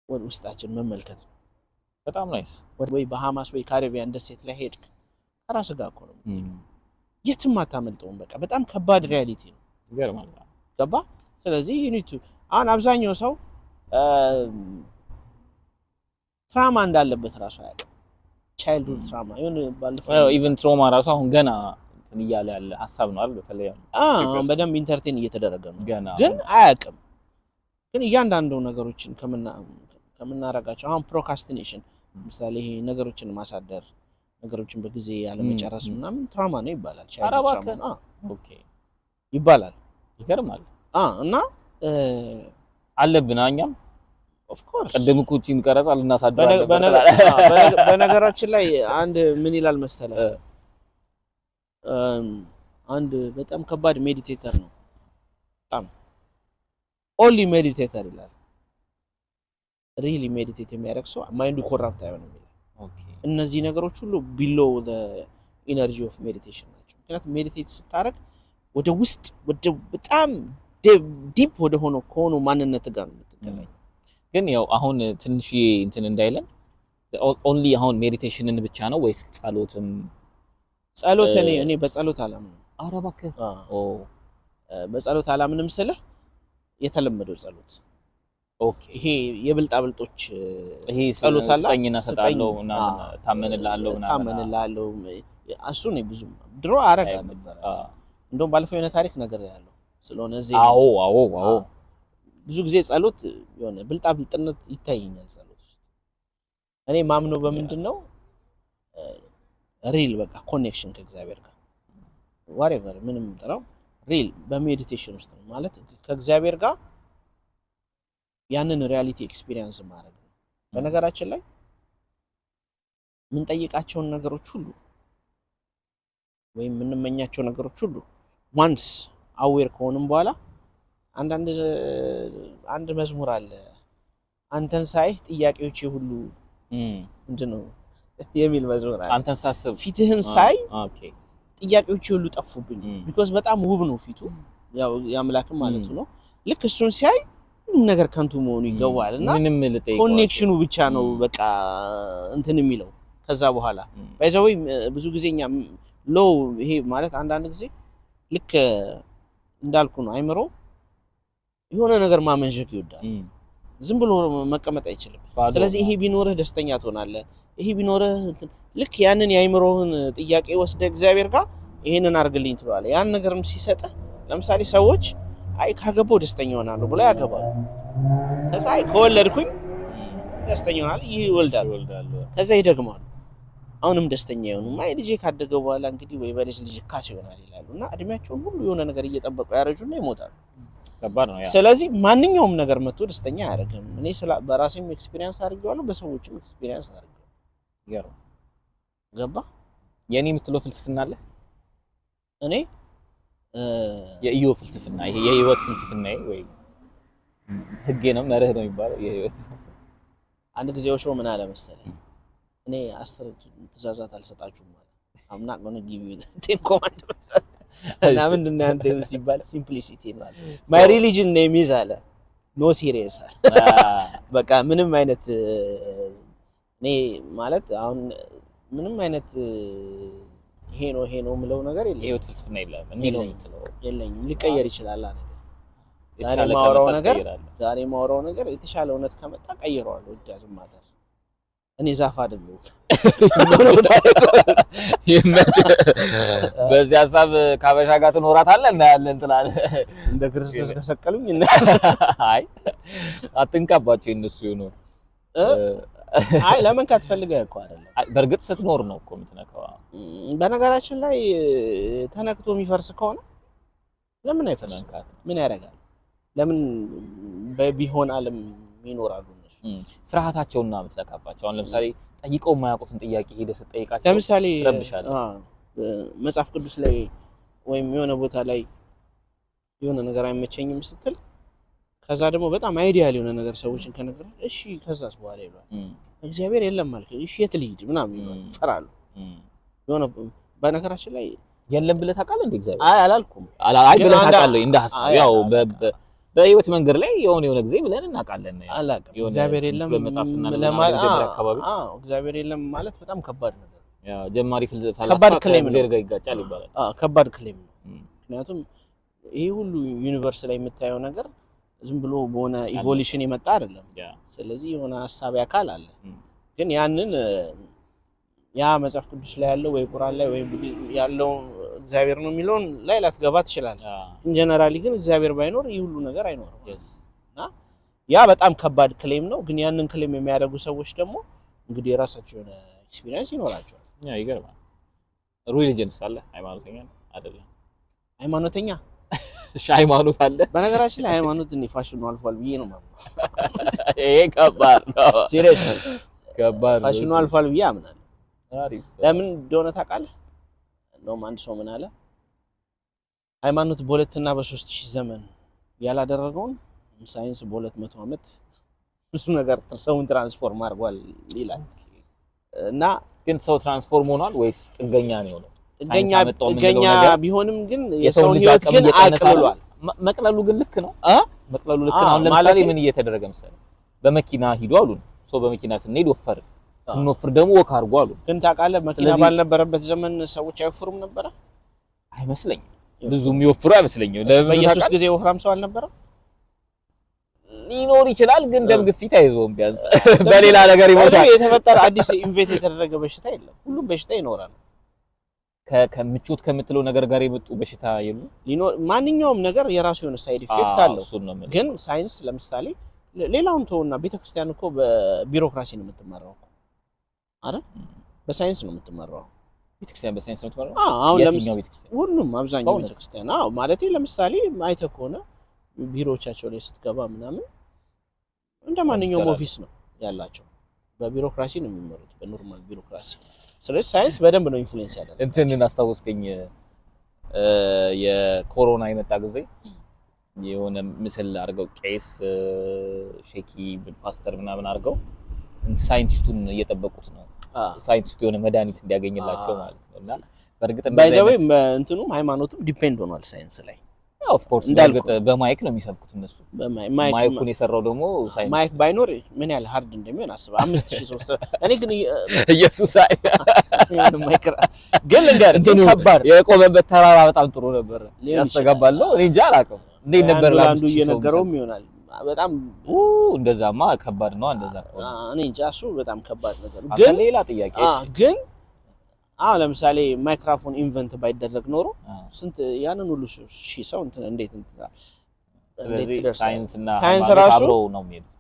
ወደ ውስጣችን መመልከት ነው። በጣም ናይስ። ወይ በሃማስ ወይ ካሪቢያን ደሴት ላይ ሄድክ ከራስህ ጋር እኮ ነው የትም አታመልጠውም። በቃ በጣም ከባድ ሪያሊቲ ነው። ይገርማል። ገባ? ስለዚህ ዩኒቱ አሁን አብዛኛው ሰው ትራማ እንዳለበት ራሱ አያውቅም። ቻይልድሁድ ትራማ ይሁን ባለፈው ኢቭን ትራማ ራሱ አሁን ገና እንትን እያለ ያለ ሐሳብ ነው አይደል? በተለይ በደንብ ኢንተርቴን እየተደረገ ነው፣ ግን አያውቅም። ግን እያንዳንዱ ነገሮችን ከምናረጋቸው አሁን ፕሮካስቲኔሽን ምሳሌ ይሄ ነገሮችን ማሳደር ነገሮችን በጊዜ ያለ መጨረስ ምናምን ትራማ ነው ይባላል ትራማ ኦኬ ይባላል ይገርማል እና አለብን እኛም ኦፍ ኮርስ ቀደም እኮ እቺን ቀረጻ ልናሳድራለን በነገራችን ላይ አንድ ምን ይላል መሰለ አንድ በጣም ከባድ ሜዲቴተር ነው በጣም ኦንሊ ሜዲቴተር ይላል ሪሊ ሜዲቴት የሚያደርግ ሰው ማይንዱ ኮራፕት አይሆንም ይላል ኦኬ እነዚህ ነገሮች ሁሉ ቢሎ ዘ ኢነርጂ ኦፍ ሜዲቴሽን ናቸው ምክንያቱም ሜዲቴት ስታረግ ወደ ውስጥ ወደ በጣም ዲፕ ወደ ሆኖ ማንነት ጋር ነው የምትገናኘው ግን ያው አሁን ትንሽ እንትን እንዳይለን ኦንሊ አሁን ሜዲቴሽንን ብቻ ነው ወይስ ጸሎትም ጸሎት እኔ በጸሎት አላምንም ኧረ እባክህ በጸሎት አላምንም ስልህ የተለመደው ጸሎት ኦኬ ይሄ የብልጣብልጦች ይሄ ጸሎት አለኝና ሰጣለው እና ታመንላለሁ እሱ ነው ብዙ ድሮ አረጋ ነበር እንደውም ባለፈው የሆነ ታሪክ ነገር ያለው ስለሆነ እዚህ አዎ ብዙ ጊዜ ጸሎት የሆነ ብልጣብልጥነት ይታየኛል ጸሎት እኔ ማምነው በምንድነው ሪል በቃ ኮኔክሽን ከእግዚአብሔር ጋር whatever ምንም ጥራው ሪል በሜዲቴሽን ውስጥ ነው ማለት ከእግዚአብሔር ጋር ያንን ሪያሊቲ ኤክስፒሪየንስ ማድረግ ነው በነገራችን ላይ ምን ጠይቃቸውን ነገሮች ሁሉ ወይም ምንመኛቸው ነገሮች ሁሉ ዋንስ አዌር ከሆነም በኋላ አንድ መዝሙር አለ አንተን ሳይ ጥያቄዎቼ ሁሉ ምንድነው የሚል መዝሙር አለ አንተን ሳስብ ፊትህን ሳይ ጥያቄዎቼ ሁሉ ጠፉብኝ ቢኮዝ በጣም ውብ ነው ፊቱ ያው ያምላክም ማለቱ ነው ልክ እሱን ሲያይ ሁሉም ነገር ከንቱ መሆኑ ይገባልና ምንም ልጠይቀው ኮኔክሽኑ ብቻ ነው በቃ እንትን የሚለው ከዛ በኋላ ባይዘው ብዙ ጊዜኛ ሎ ይሄ ማለት አንዳንድ ጊዜ ልክ እንዳልኩ ነው አይምሮ የሆነ ነገር ማመንጀክ ይወዳል ዝም ብሎ መቀመጥ አይችልም ስለዚህ ይሄ ቢኖርህ ደስተኛ ትሆናለህ ይሄ ቢኖርህ ልክ ያንን የአይምሮህን ጥያቄ ወስደ እግዚአብሔር ጋር ይሄንን አርግልኝ ትለዋለህ ያን ነገርም ሲሰጥህ ለምሳሌ ሰዎች አይ ካገባው ደስተኛ ሆናለሁ ብለው ያገባሉ ከዛ አይ ከወለድኩኝ ደስተኛ ሆናለሁ ይወልዳሉ ከዛ ይደግማሉ አሁንም ደስተኛ ይሆኑ ማይ ልጅ ካደገ በኋላ እንግዲህ ወይ በልጅ ካስ ይሆናል ይላሉና እድሜያቸውን ሁሉ የሆነ ነገር እየጠበቁ ያረጁና ይሞታሉ ከባድ ነው ያ ስለዚህ ማንኛውም ነገር መጥቶ ደስተኛ አያደርግም እኔ በራሴም ኤክስፒሪየንስ አድርጌዋለሁ በሰዎችም ኤክስፒሪየንስ አድርጌዋለሁ ይገርም ገባ የኔ የምትለው ፍልስፍና አለ እኔ የኢዮ ፍልስፍና ይሄ የህይወት ፍልስፍና ወይ ህጌ ነው መርህ ነው የሚባለው የህይወት አንድ ጊዜ ወሾ ምን አለ መሰለኝ እኔ 10 ትእዛዛት አልሰጣችሁም ማለት I'm not going to give you the 10 commandments እና ምንድነው አንተ ሲባል ሲምፕሊሲቲ ነው my religion name is አለ no serious በቃ ምንም አይነት እኔ ማለት አሁን ምንም አይነት ይሄ ነው ምለው ነገር የለም የህይወት ፍልስፍና የለም እንዴ ነው የምትለው የለኝም ሊቀየር ይችላል አለ ዛሬ ማውራው ነገር የተሻለ እውነት ከመጣ ቀይረዋለሁ ዳዝም ማተር እኔ ዛፍ አይደለም በዚህ ሐሳብ ካበሻ ጋር ትኖራታለህ እና ያለን ትላል እንደ ክርስቶስ ከሰቀሉኝ እና አይ አትንካባቸው እነሱ ይኖር አይ ለምን ካትፈልገህ እኮ አይደለም በርግጥ ስትኖር ነው እኮ የምትነካው በነገራችን ላይ ተነክቶ የሚፈርስ ከሆነ ለምን አይፈርስም ምን ያደርጋል ለምን ቢሆን ዓለም ይኖራሉ እነሱ ፍርሃታቸውና የምትነካባቸው አሁን ለምሳሌ ጠይቀው የማያውቁትን ጥያቄ ሄደህ ስትጠይቃቸው ለምሳሌ ትረብሻለህ መጽሐፍ ቅዱስ ላይ ወይም የሆነ ቦታ ላይ የሆነ ነገር አይመቸኝም ስትል ከዛ ደግሞ በጣም አይዲያል የሆነ ነገር ሰዎችን ከነገር እሺ ከዛስ በኋላ ይሏል እግዚአብሔር የለም ማለት እሺ የት ልሂድ ምናምን ይፈራሉ የሆነ በነገራችን ላይ የለም ብለህ ታውቃለህ እንደ እግዚአብሔር አይ አላልኩም አይ ብለህ ታውቃለህ እንደ ሐሳብ ያው በህይወት መንገድ ላይ የሆነ ጊዜ ብለን እናውቃለን አላውቅም እግዚአብሔር የለም ለማለት እግዚአብሔር የለም ማለት በጣም ከባድ ነገር ያው ጀማሪ ፍልስፍና ከባድ ክሌም ነው ጋር ይጋጫል ይባላል ከባድ ክሌም ነው ምክንያቱም ይሄ ሁሉ ዩኒቨርስ ላይ የምታየው ነገር ዝም ብሎ በሆነ ኢቮሉሽን የመጣ አይደለም ስለዚህ የሆነ ሐሳብ ያካል አለ ግን ያንን ያ መጽሐፍ ቅዱስ ላይ ያለው ወይ ቁርአን ላይ ወይ ያለው እግዚአብሔር ነው የሚለውን ላይ ላትገባ ትችላለህ ኢን ጀነራሊ ግን እግዚአብሔር ባይኖር ይህ ሁሉ ነገር አይኖርም እና ያ በጣም ከባድ ክሌም ነው። ግን ያንን ክሌም የሚያደርጉ ሰዎች ደግሞ እንግዲህ የራሳቸው የሆነ ኤክስፒሪየንስ ይኖራቸዋል። ያ ይገርማል። ሪሊጂየንስ አለ ሃይማኖተኛ አይደለም? ሃይማኖተኛ እሺ ሃይማኖት አለ። በነገራችን ላይ ሃይማኖት እንደ ፋሽኑ አልፏል ብዬ ነው ማለት ነው። ይሄ ከባድ ነው። ሲሪየስ ከባድ ነው። ፋሽኑ አልፏል ብዬ አምናለሁ። አሪፍ። ለምን እንደሆነ ታውቃለህ? እንደውም አንድ ሰው ምን አለ፣ ሃይማኖት በ2 እና በ3 ሺህ ዘመን ያላደረገውን ሳይንስ በ200 ዓመት ብዙ ነገር ሰውን ትራንስፎርም አድርጓል ይላል። እና ግን ሰው ትራንስፎርም ሆኗል ወይስ ጥገኛ ነው የሆነው? ጥገኛ ቢሆንም ግን የሰውን ህይወት ግን አቅልሏል። መቅለሉ ግን ልክ ነው። መቅለሉ ልክ ነው። አሁን ለምሳሌ ምን እየተደረገ መሰለህ? በመኪና ሂዱ አሉን። ሰው በመኪና ስንሄድ ወፈር፣ ስንወፍር ደግሞ ወክ አድርጎ አሉን። ግን ታውቃለህ መኪና ባልነበረበት ዘመን ሰዎች አይወፍሩም ነበር? አይመስለኝም። ብዙ የሚወፍሩ አይመስለኝም። በኢየሱስ ጊዜ ወፍራም ሰው አልነበረም? ሊኖር ይችላል፣ ግን ደም ግፊት አይዞም። ቢያንስ በሌላ ነገር ይሞታል። የተፈጠረ አዲስ ኢንቬንት የተደረገ በሽታ የለም። ሁሉም በሽታ ይኖራል። ከምቾት ከምትለው ነገር ጋር የመጡ በሽታ የሉ ማንኛውም ነገር የራሱ የሆነ ሳይድ ኢፌክት አለው። ግን ሳይንስ ለምሳሌ ሌላውን ተውና ቤተክርስቲያን እኮ በቢሮክራሲ ነው የምትመራው አይደል? በሳይንስ ነው የምትመራው ቤተክርስቲያን። በሳይንስ ነው የምትመራው? አሁን ለምሳሌ ሁሉም አብዛኛው ቤተክርስቲያን ማለት ለምሳሌ አይተህ ከሆነ ቢሮዎቻቸው ላይ ስትገባ ምናምን እንደ ማንኛውም ኦፊስ ነው ያላቸው። በቢሮክራሲ ነው የሚመሩት፣ በኖርማል ቢሮክራሲ። ስለዚህ ሳይንስ በደንብ ነው ኢንፍሉዌንስ ያደረገው። እንትንን አስታውስከኝ፣ የኮሮና የመጣ ጊዜ የሆነ ምስል አድርገው ቄስ ሼኪ ፓስተር ምናምን አድርገው ሳይንቲስቱን እየጠበቁት ነው። ሳይንቲስቱ የሆነ መድኃኒት እንዲያገኝላቸው ማለት ነው። እና በእርግጥ ባይዘዌ እንትኑም ሃይማኖቱም ዲፔንድ ሆኗል ሳይንስ ላይ። ኦፍ ኮርስ በእርግጥ በማይክ ነው የሚሰብኩት እነሱ። ማይኩን የሰራው ደግሞ ሳይንስ። ማይክ ባይኖር ምን ያህል ሃርድ እንደሚሆን አስበው። 5000 ሰው እኔ ግን ኢየሱስ አይ ማይክ ግን ልንገር ከባድ የቆመበት ተራራ በጣም ጥሩ ነበር ያስተጋባል ነው። እኔ እንጃ አላውቅም እንዴት ነበር አንዱ እየነገረውም ይሆናል። በጣም እንደዛማ ከባድ ነው። እንደዛ እኔ እንጃ እሱ በጣም ከባድ ነገር ግን ሌላ ጥያቄ ግን ለምሳሌ ማይክሮፎን ኢንቨንት ባይደረግ ኖሮ ስንት ያንን ሁሉ ሺህ ሰው እንዴት ስለዚህ ሳይንስና ሃይማኖት አብረው ነው የሚሄዱት።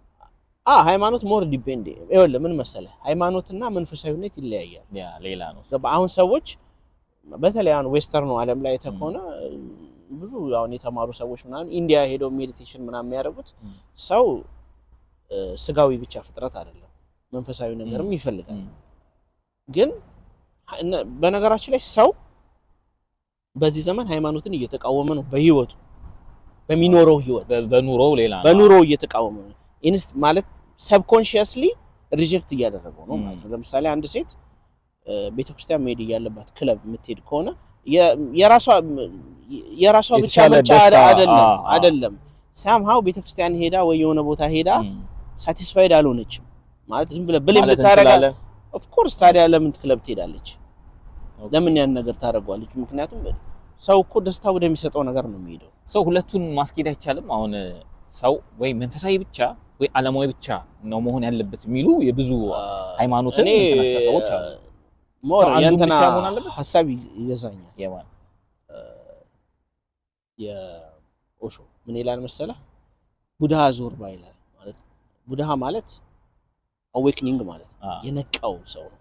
ሃይማኖት ሞር ዲፔንድ ይኸውልህ ምን መሰለህ፣ ሃይማኖትና መንፈሳዊነት ይለያያል። ያ ሌላ ነው። አሁን ሰዎች በተለይ አሁን ዌስተርኑ ዓለም ላይ ተኮነ ብዙ አሁን የተማሩ ሰዎች ምናምን ኢንዲያ ሄደው ሜዲቴሽን ምናምን የሚያደርጉት ሰው ስጋዊ ብቻ ፍጥረት አይደለም፣ መንፈሳዊ ነገርም ይፈልጋል። ግን በነገራችን ላይ ሰው በዚህ ዘመን ሃይማኖትን እየተቃወመ ነው። በህይወቱ በሚኖረው ህይወት በኑሮው እየተቃወመ ነው። ማለት ሰብኮንሺየስሊ ሪጀክት እያደረገው ነው ማለት ነው። ለምሳሌ አንድ ሴት ቤተክርስቲያን መሄድ እያለባት ክለብ የምትሄድ ከሆነ የራሷ ብቻ ምርጫ አይደለም። ሳምሃው ቤተክርስቲያን ሄዳ ወይ የሆነ ቦታ ሄዳ ሳቲስፋይድ አልሆነችም ማለት ዝም ብለህ ብለህ ታረጋለህ። ኦፍ ኮርስ ታዲያ ለምን ክለብ ትሄዳለች? ለምን ያን ነገር ታደርጓለች? ምክንያቱም ሰው እኮ ደስታ ወደሚሰጠው ነገር ነው የሚሄደው። ሰው ሁለቱን ማስኬድ አይቻልም። አሁን ሰው ወይ መንፈሳዊ ብቻ ወይ ዓለማዊ ብቻ ነው መሆን ያለበት የሚሉ የብዙ ሃይማኖትን የተነሳ ሰዎች አሉ። ሞር ያንተና ሐሳብ ይገዛኛል። የማን የኦሾ ምን ይላል መሰለህ? ቡድሃ ዞርባ ይላል። ማለት ቡድሃ ማለት አዌክኒንግ ማለት ነው፣ የነቃው ሰው ነው።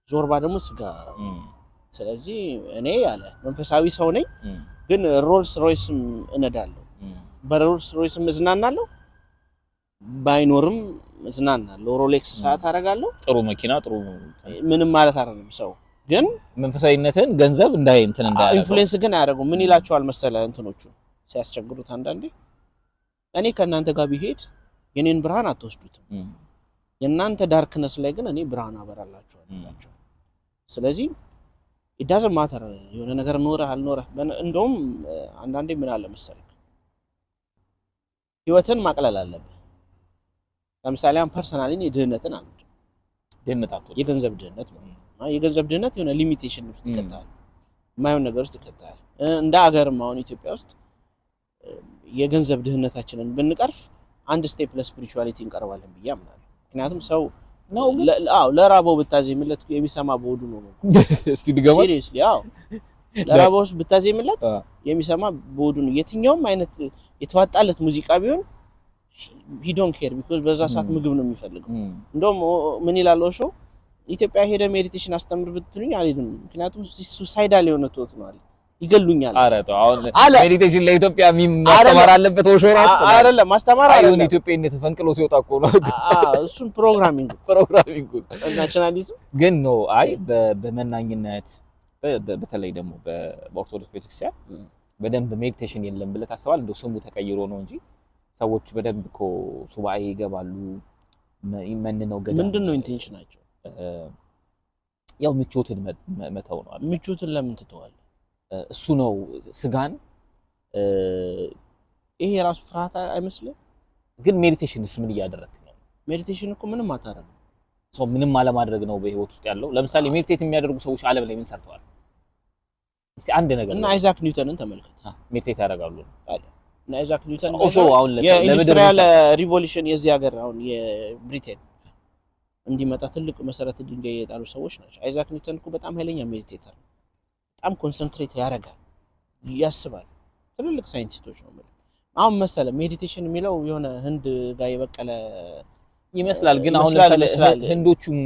ዞርባ ደግሞ ስጋ። ስለዚህ እኔ ያለ መንፈሳዊ ሰው ነኝ፣ ግን ሮልስ ሮይስም እነዳለሁ። በሮልስ ሮይስም እዝናናለሁ፣ ባይኖርም እዝናናለሁ። ሮሌክስ ሰዓት አደርጋለሁ። ጥሩ መኪና ጥሩ ምንም ማለት አይደለም። ሰው ግን መንፈሳዊነትን ገንዘብ እንትን ኢንፍሉዌንስ ግን አያደርጉም። ምን ይላቸዋል መሰለህ እንትኖቹ ሲያስቸግሩት አንዳንዴ እኔ ከእናንተ ጋር ቢሄድ የኔን ብርሃን አትወስዱትም፣ የእናንተ ዳርክነስ ላይ ግን እኔ ብርሃን አበራላችኋለሁ። ስለዚህ ኢዳዝም ማተር የሆነ ነገር ኖረህ አልኖረህ። እንደውም አንዳንዴ ምን አለ መሰለህ ህይወትን ማቅለል አለብህ። ለምሳሌ አሁን ፐርሰናሊ ድህነትን አልወድም። የገንዘብ ድህነት ማለት ነው። የገንዘብ ድህነት የሆነ ሊሚቴሽን ውስጥ ይከታል፣ የማይሆን ነገር ውስጥ ይከታል። እንደ አገርም አሁን ኢትዮጵያ ውስጥ የገንዘብ ድህነታችንን ብንቀርፍ አንድ ስቴፕ ለስፒሪቹዋሊቲ እንቀርባለን ብዬ አምናለሁ። ምክንያቱም ሰው ነው ለራበው ብታዜምለት የሚሰማ በሆዱ ነው። እስቲ ድገማ። ሲሪየስሊ ለራበው ብታዜምለት የሚሰማ በሆዱ ነው። የትኛውም አይነት የተዋጣለት ሙዚቃ ቢሆን he don't care because በዛ ሰዓት ምግብ ነው የሚፈልገው። እንደውም ምን ይላል ኦሾ ኢትዮጵያ ሄደ ሜዲቴሽን አስተምር ብትሉኝ አልሄድም፣ ምክንያቱም ሱሳይዳል የሆነ ተውት ነው አለ ይገሉኛል። ኧረ ተው አሁን ሜዲቴሽን ለኢትዮጵያ ማስተማር አለበት ኦሾ ራሱ አይደለም ማስተማር አይደለም ኢትዮጵያዊነት ተፈንቅሎ ሲወጣ እኮ ነው። እሱም ፕሮግራሚንግ ናሽናሊዝም ግን ነው። አይ በመናኝነት በተለይ ደግሞ በኦርቶዶክስ ቤተክርስቲያን በደንብ ሜዲቴሽን የለም ብለህ ታስባለህ? እንደው ስሙ ተቀይሮ ነው እንጂ ሰዎች በደንብ እኮ ሱባኤ ይገባሉ። መንነው ገዳ ምንድነው ኢንቴንሽናቸው? ያው ምቾትን መተው ነው። ምቾትን ለምን ትተዋለህ? እሱ ነው ስጋን ይሄ ራሱ ፍርሃት አይመስልም? ግን ሜዲቴሽንስ ምን እያደረክ ነው? ሜዲቴሽን እኮ ምንም አታረግም። ሰው ምንም አለማድረግ ነው በህይወት ውስጥ ያለው። ለምሳሌ ሜዲቴት የሚያደርጉ ሰዎች ዓለም ላይ ምን ሰርተዋል? እስቲ አንድ ነገር እና አይዛክ ኒውተንን ተመልከት። ሜዲቴት ያደርጋሉ አይደል? እና አይዛክ ኒውተን አሁን የኢንዱስትሪያል ሪቮሉሽን የዚህ ሀገር አሁን የብሪቴን እንዲመጣ ትልቅ መሰረተ ድንጋይ የጣሉ ሰዎች ናቸው። አይዛክ ኒውተን እኮ በጣም ኃይለኛ ሜዲቴተር ነው። በጣም ኮንሰንትሬት ያደርጋል፣ ያስባል። ትልልቅ ሳይንቲስቶች ነው ማለት አሁን መሰለ ሜዲቴሽን የሚለው የሆነ ህንድ ጋር የበቀለ ይመስላል። ግን አሁን ለምሳሌ ህንዶቹም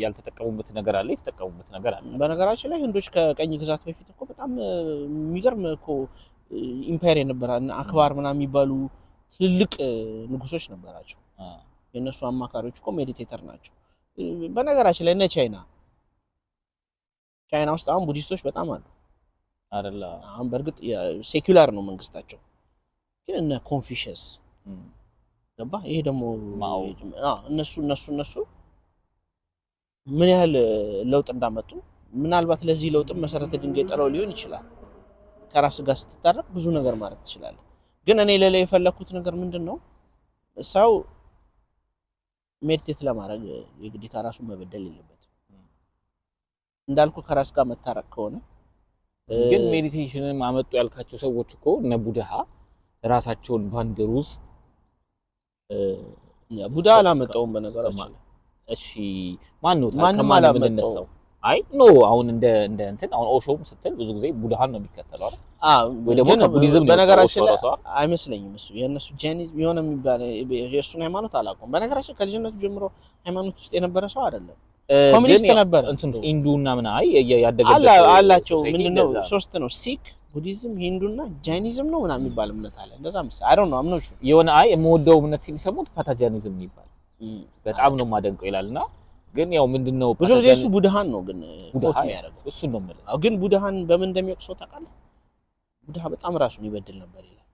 ያልተጠቀሙበት ነገር አለ፣ የተጠቀሙበት ነገር አለ። በነገራችን ላይ ህንዶች ከቀኝ ግዛት በፊት እኮ በጣም የሚገርም እኮ ኢምፓየር የነበረ አክባር ምናምን የሚባሉ ትልልቅ ንጉሶች ነበራቸው። የነሱ አማካሪዎች እኮ ሜዲቴተር ናቸው። በነገራችን ላይ እነ ቻይና ውስጥ አሁን ቡዲስቶች በጣም አሉ አይደለ? አሁን በእርግጥ ሴኩላር ነው መንግስታቸው፣ ግን እነ ኮንፊሸስ ገባ። ይሄ ደግሞ እነሱ ምን ያህል ለውጥ እንዳመጡ ምናልባት ለዚህ ለውጥም መሰረተ ድንጋይ ጥለው ሊሆን ይችላል። ከራስ ጋር ስትታረቅ ብዙ ነገር ማድረግ ትችላለህ። ግን እኔ ለላይ የፈለኩት ነገር ምንድነው ሰው ሜዲቴት ለማድረግ የግዴታ ራሱን መበደል የለበትም። እንዳልኩ ከራስ ጋር መታረቅ ከሆነ ግን ሜዲቴሽንን ማመጡ ያልካቸው ሰዎች እኮ እነ ቡድሃ ራሳቸውን ባንድ ሩዝ ቡድሃ አላመጣውም በነገራችን። እሺ ማን ነው ማንም አላመጣው? አይ ኖ አሁን እንደ እንትን አሁን ኦሾም ስትል ብዙ ጊዜ ቡድሃን ነው የሚከተለው አይደል? ወይ ደግሞ ከቡዲዝም በነገራችን ላይ አይመስለኝም። እሱ የነሱ ጃይኒዝም የሆነ የሚባል የእሱን ሃይማኖት አላውቀውም። በነገራችን ከልጅነቱ ጀምሮ ሃይማኖት ውስጥ የነበረ ሰው አይደለም። ኮሚኒስት ነበር። እንትን ሂንዱና ምን አይ ያደገበት አላቸው። ምንድነው ሶስት ነው፣ ሲክ፣ ቡዲዝም፣ ሂንዱና ጃይኒዝም ነው ምናምን የሚባል እምነት አለ። እንደዛ መሰለኝ። አይ ዶንት ኖ አምኖ የሆነ አይ የምወደው እምነት ሲል ሰሙት ፓታጃኒዝም ይባል በጣም ነው የማደንቀው ይላልና ግን ያው ምንድነው ብዙ ጊዜ እሱ ቡድሃን ነው ግን ኮት የሚያደርገው እሱ ነው ማለት ነው። ግን ቡድሃን በምን እንደሚወቅሰው ታውቃለህ? ቡድሃ በጣም ራሱን ይበድል ነበር ይላል።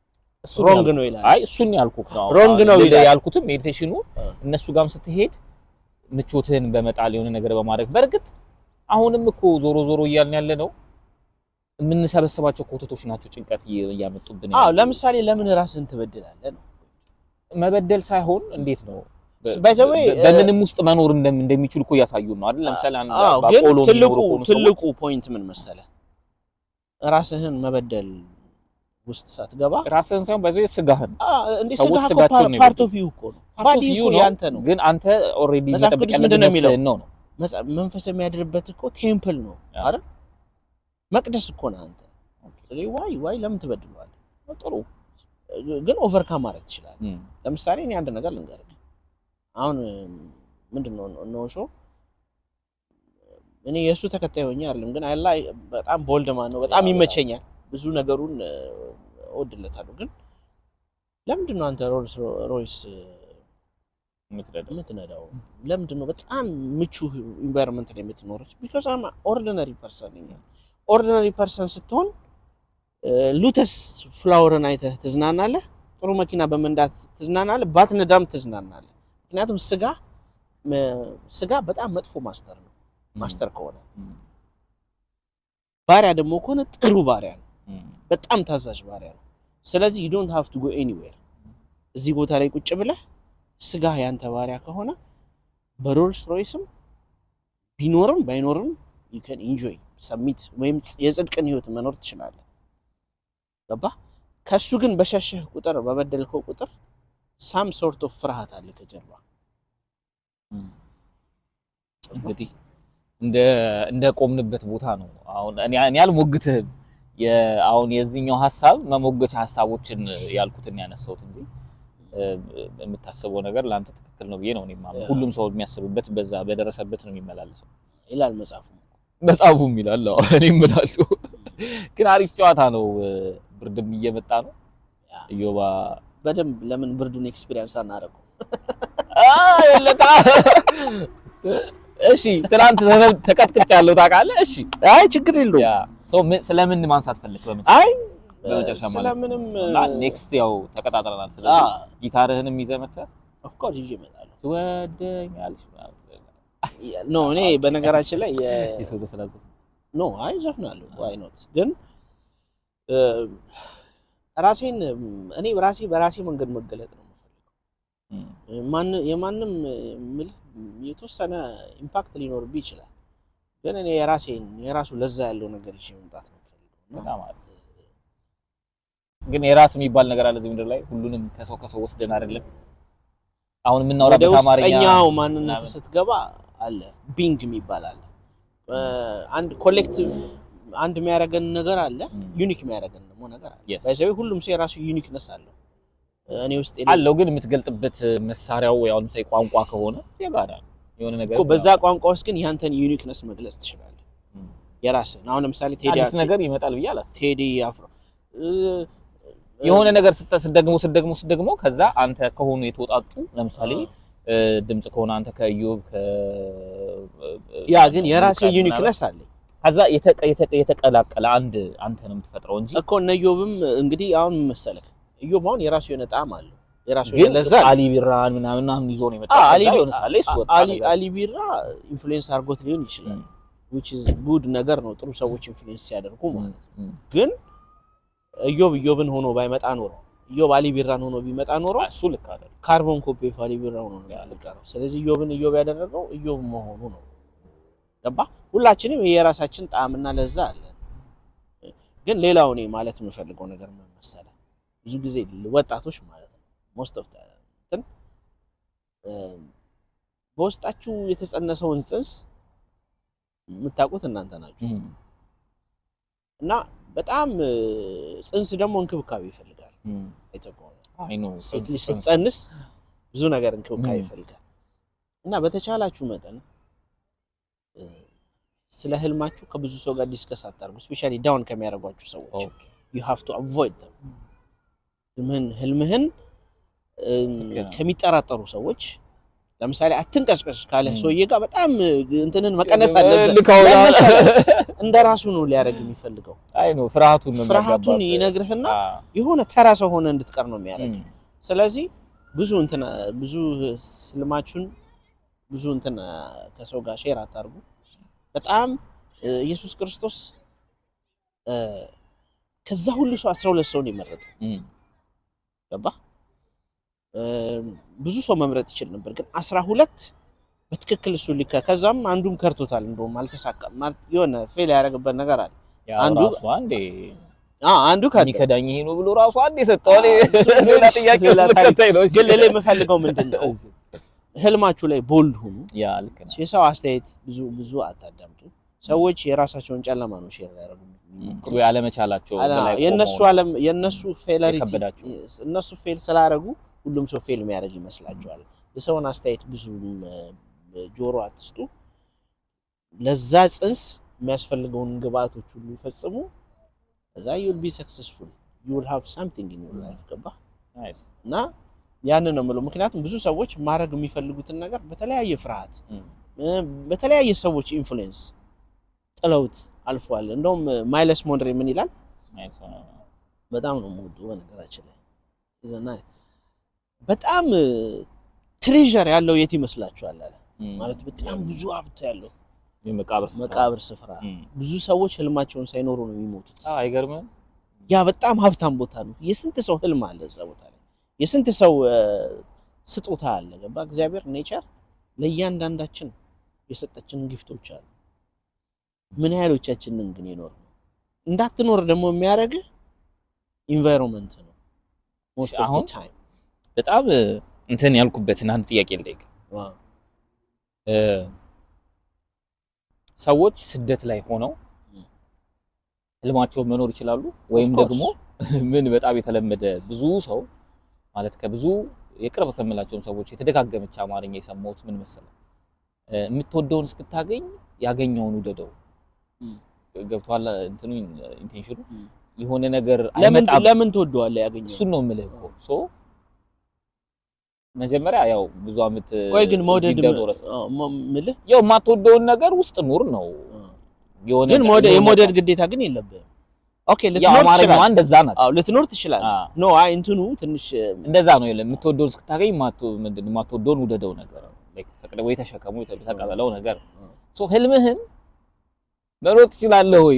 እሱ ሮንግ ነው ይላል። አይ እሱን ያልኩት ነው ሮንግ ነው ይላል። ያልኩትም ሜዲቴሽኑ እነሱ ጋርም ስትሄድ ምቾትህን በመጣል የሆነ ነገር በማድረግ በርግጥ አሁንም እኮ ዞሮ ዞሮ እያልን ያለ ነው የምንሰበስባቸው ኮተቶች ናቸው ጭንቀት እያመጡብን። አዎ ለምሳሌ ለምን ራስህን ትበድላለህ ነው? መበደል ሳይሆን እንዴት ነው ባይዘዌይ በምንም ውስጥ መኖር እንደሚችል እኮ ያሳዩን ነው አይደል? ለምሳሌ አንድ ባቆሎ ትልቁ ፖይንት ምን መሰለህ? ራስህን መበደል ውስጥ ሳትገባ ራስህን ሳይሆን ባይዘዌይ ስጋህን እንዴ ስጋህ እኮ ፓርት ኦፍ ዩ እኮ ነው። ባዲ እኮ ያንተ ነው። ግን አንተ ኦሬዲ መጠበቅ ያለብህ ነው። መንፈስ የሚያድርበት እኮ ቴምፕል ነው አይደል? መቅደስ እኮ ነው አንተ። ስለዚህ ዋይ ለምን ትበድለዋለህ? ጥሩ ግን ኦቨርካም ማድረግ ትችላለህ። ለምሳሌ እኔ አንድ ነገር ልንገርህ። አሁን ምንድነው ኖሾ እኔ የሱ ተከታይ ሆኜ አይደለም፣ ግን አላ በጣም ቦልድ ማን ነው፣ በጣም ይመቸኛል፣ ብዙ ነገሩን እወድለታለሁ። ግን ለምንድን ነው አንተ ሮልስ ሮይስ የምትነዳው? ለምንድን ነው በጣም ምቹ ኢንቫይሮንመንት ላይ የምትኖረው? ቢኮዝ አም ኦርዲናሪ ፐርሰን ነኝ። ኦርዲናሪ ፐርሰን ስትሆን ሉተስ ፍላወርን አይተህ ትዝናናለህ፣ ጥሩ መኪና በመንዳት ትዝናናለህ፣ ባትነዳም ትዝናናለህ። ምክንያቱም ስጋ በጣም መጥፎ ማስተር ነው። ማስተር ከሆነ ባሪያ ደግሞ ከሆነ ጥሩ ባሪያ ነው፣ በጣም ታዛዥ ባሪያ ነው። ስለዚህ you don't have to go anywhere። እዚህ ቦታ ላይ ቁጭ ብለህ ስጋ ያንተ ባሪያ ከሆነ በሮልስ ሮይስም ቢኖርም ባይኖርም you can enjoy submit ወይም የጽድቅን ህይወት መኖር ትችላለህ። ገባ? ከሱ ግን በሸሸህ ቁጥር በበደልከው ቁጥር some sort of ፍርሃት አለ ከጀርባ። እንግዲህ እንደ ቆምንበት ቦታ ነው። አሁን እኔ አልሞግትህም። አሁን የዚህኛው ሐሳብ መሞገቻ ሐሳቦችን ያልኩትን ያነሳሁት እንጂ የምታስበው ነገር ለአንተ ትክክል ነው ብዬ ነው እኔማ ሁሉም ሰው የሚያስብበት በዛ በደረሰበት ነው የሚመላለሰው ይላል መጽሐፉም ይላል እኔም እላለሁ ግን አሪፍ ጨዋታ ነው ብርድም እየመጣ ነው ኢዮባ በደንብ ለምን ብርዱን ኤክስፒሪየንስ አናደርገው የለታ እሺ ትናንት ተቀጥቅጫለሁ ታውቃለህ እሺ አይ ችግር የለውም ያ ሰው ስለምን ማንሳት ፈልክ አይ በመጨረሻ ማለት ስለምንም ኔክስት ያው ተቀጣጥረናል ስለዚህ ጊታርህንም ይዘህ መጥተህ ኦፍ ኮርስ ይዤ እመጣለሁ ትወደኛለሽ ኖ እኔ በነገራችን ላይ የሰው ዘፈናዝ ኖ አይ ዘፍናለሁ ዋይ ኖት ግን ራሴን እኔ በራሴ መንገድ መገለጥ ነው የማንም የተወሰነ ኢምፓክት ሊኖርብኝ ይችላል ግን እኔ የራሱ ለዛ ያለው ነገር ይዤ መምጣት ነው ፈልገው ግን የራስ የሚባል ነገር አለ እዚህ ምድር ላይ ሁሉንም ከሰው ወስደን አይደለም አሁን የምናወራበት አማርኛ ወደውስጠኛው ማንነት ስትገባ አለ ቢንግ የሚባል አለ አንድ ኮሌክቲቭ አንድ የሚያደርገን ነገር አለ ዩኒክ የሚያደርገን ደግሞ ነገር አለ ባይዘው ሁሉም ሰው የራሱ ዩኒክነስ አለው እኔ ውስጥ አለው ግን የምትገልጥበት መሳሪያው ያው እንሰይ ቋንቋ ከሆነ የጋራ የሆነ ነገር እኮ በዛ ቋንቋ ውስጥ ግን ያንተን ዩኒክነስ መግለጽ ትችላለህ የራስህን አሁን ለምሳሌ አዲስ ነገር ይመጣል ብዬ አላስብም ቴዲ አፍሮ የሆነ ነገር ስትደግሞ ከዛ አንተ ከሆኑ የተወጣጡ ለምሳሌ ድምጽ ከሆነ አንተ ከኢዮብ ያ ግን የራሴ ዩኒክነስ አለ ከዛ የተቀላቀለ አንተ ነው የምትፈጥረው እንጂ እኮ እነ ኢዮብም እንግዲህ አሁን መሰለህ ኢዮብ አሁን የራሱ የሆነ ጣዕም አለው የራሱ የሆነ ለዛ አሊ ቢራን ምናምን ይዞ ነው የመጣው አሊ ቢራ ኢንፍሉዌንስ አድርጎት ሊሆን ይችላል which is good ነገር ነው ጥሩ ሰዎች ኢንፍሉዌንስ ሲያደርጉ ማለት ግን ኢዮብን ሆኖ ባይመጣ ኖሮ ኢዮብ አሊ ቢራን ሆኖ ቢመጣ ኖሮ እሱ ልክ አይደል ካርቦን ኮፒ አሊ ቢራ ሆኖ ነው ያልቀረው ስለዚህ ኢዮብ ያደረገው ኢዮብ መሆኑ ነው ገባ ሁላችንም የራሳችን ጣዕምና ለዛ አለ ግን ሌላው እኔ ማለት የምፈልገው ነገር ምን መሰለህ ብዙ ጊዜ ወጣቶች ማለት ነው most of the time በውስጣችሁ የተጸነሰውን ጽንስ የምታውቁት እናንተ ናችሁ እና በጣም ጽንስ ደግሞ እንክብካቤ ይፈልጋል አይተቆም አይ ኖ ስትጸንስ ብዙ ነገር እንክብካቤ ይፈልጋል እና በተቻላችሁ መጠን ስለ ህልማችሁ ከብዙ ሰው ጋር ዲስከስ አታርጉ ስፔሻሊ ዳውን ከሚያደርጓችሁ ሰዎች you have to avoid them ህልምህን ከሚጠራጠሩ ሰዎች ለምሳሌ አትንቀስቀስ ካለ ሰውዬ ጋር በጣም እንትንን መቀነስ አለበት እንደራሱ ነው ሊያረግ የሚፈልገው አይ ነው ፍርሃቱን ይነግርህና የሆነ ተራ ሰው ሆነ እንድትቀር ነው የሚያረግ ስለዚህ ብዙ ህልማችሁን ብዙ ከሰው ጋር ሼር አታርጉ በጣም ኢየሱስ ክርስቶስ ከዛ ሁሉ ሰው 12 ሰው ነው የመረጠው ገባ ብዙ ሰው መምረጥ ይችላል ነበር ግን 12 በትክክል እሱ ከዛም አንዱም ከርቶታል እንደውም አልተሳካም ማለት የሆነ ፌል ያደረገበት ነገር አለ አንዱ ከዳኝ ይሄ ነው ብሎ ራሱ አንድ የሰጠው ሌላ ጥያቄ ስለከታይ ነው ግን ለሌላ የምፈልገው ምንድነው ህልማችሁ ላይ ቦልድ ሁኑ ያ ልክ ነው የሰው አስተያየት ብዙ አታዳምጡ ሰዎች የራሳቸውን ጨለማ ነው ሼር ያደርጉ ያለ መቻላቸው በላይ የነሱ ፌለሪቲ እነሱ ፌል ስላደረጉ ሁሉም ሰው ፌል የሚያደርግ ይመስላችኋል የሰውን አስተያየት ብዙ ጆሮ አትስጡ ለዛ ጽንስ የሚያስፈልገውን ግብአቶች ሁሉ ይፈጽሙ እዛ you'll be successful you will have something in your life ገባ ናይስ እና ያንን ነው የምለው ምክንያቱም ብዙ ሰዎች ማድረግ የሚፈልጉትን ነገር በተለያየ ፍርሃት በተለያየ ሰዎች ኢንፍሉዌንስ ጥለውት አልፏል እንደውም ማይለስ ሞንድሬ ምን ይላል በጣም ነው ሙሉ በነገራችን ላይ ይዘና በጣም ትሬዠር ያለው የት ይመስላችኋል አለ ማለት በጣም ብዙ ሀብት ያለው መቃብር ስፍራ ብዙ ሰዎች ህልማቸውን ሳይኖሩ ነው የሚሞቱት አይገርምም ያ በጣም ሀብታም ቦታ ነው የስንት ሰው ህልም አለ እዛ ቦታ ላይ የስንት ሰው ስጦታ አለ ገባ እግዚአብሔር ኔቸር ለእያንዳንዳችን የሰጠችን ጊፍቶች አሉ ምን ያህሎቻችንን ግን ይኖር እንዳትኖር ደግሞ የሚያደርግ ኢንቫይሮንመንት ነው most of the time በጣም እንትን ያልኩበትን አንድ ጥያቄ ልጠይቅ ሰዎች ስደት ላይ ሆነው ህልማቸውን መኖር ይችላሉ ወይም ደግሞ ምን በጣም የተለመደ ብዙ ሰው ማለት ከብዙ የቅርብ ከምላቸውም ሰዎች የተደጋገመች አማርኛ የሰማሁት ምን መሰለህ የምትወደውን እስክታገኝ ያገኘውን ውደደው ገብቷል እንትኑ ኢንቴንሽኑ የሆነ ነገር አይመጣም ለምን ትወደዋለህ ያገኘው እሱ ነው የምልህ እኮ ሶ መጀመሪያ ያው ብዙ አመት ቆይ ግን መውደድ ምልህ ያው ማትወደውን ነገር ውስጥ ኑር ነው የሆነ ግን የመውደድ ግዴታ ግን የለብህም ኦኬ ልትኖር ትችላለህ እንደዛ ናት አዎ ልትኖር ትችላለህ ኖ አይ እንትኑ ትንሽ እንደዛ ነው የምትወደውን እስክታገኝ ማትወደውን ውደደው ነገር ላይክ ፈቅደ ወይ ተሸከሙ ተቀበለው ነገር ሶ ህልምህን መሮጥ ትችላለህ ወይ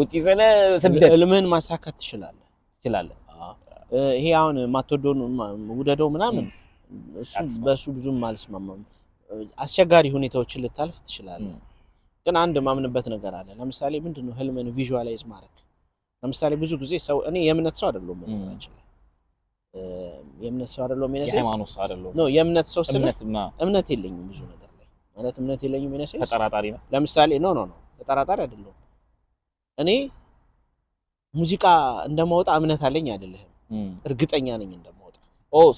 ውጪ ዘለ ስደት ህልምህን ማሳካት ትችላለህ ይሄ አሁን ማትወደውን ውደደው ምናምን እሱ በሱ ብዙም አልስማማም አስቸጋሪ ሁኔታዎችን ልታልፍ ትችላለህ ግን አንድ ማምንበት ነገር አለ ለምሳሌ ምንድነው ህልምን ቪዥዋላይዝ ማድረግ ለምሳሌ ብዙ ጊዜ ሰው እኔ የእምነት ሰው አይደለሁም ማለት ነው የእምነት ሰው አይደለሁም የሃይማኖት ሰው አይደለሁም ነው የእምነት ሰው እምነት የለኝም ብዙ ነገር ላይ ማለት እምነት የለኝም ይነሳል ተጠራጣሪ ነው ለምሳሌ ኖ ተጠራጣሪ አይደለሁም እኔ ሙዚቃ እንደማወጣ እምነት አለኝ አይደለም እርግጠኛ ነኝ እንደማወጣ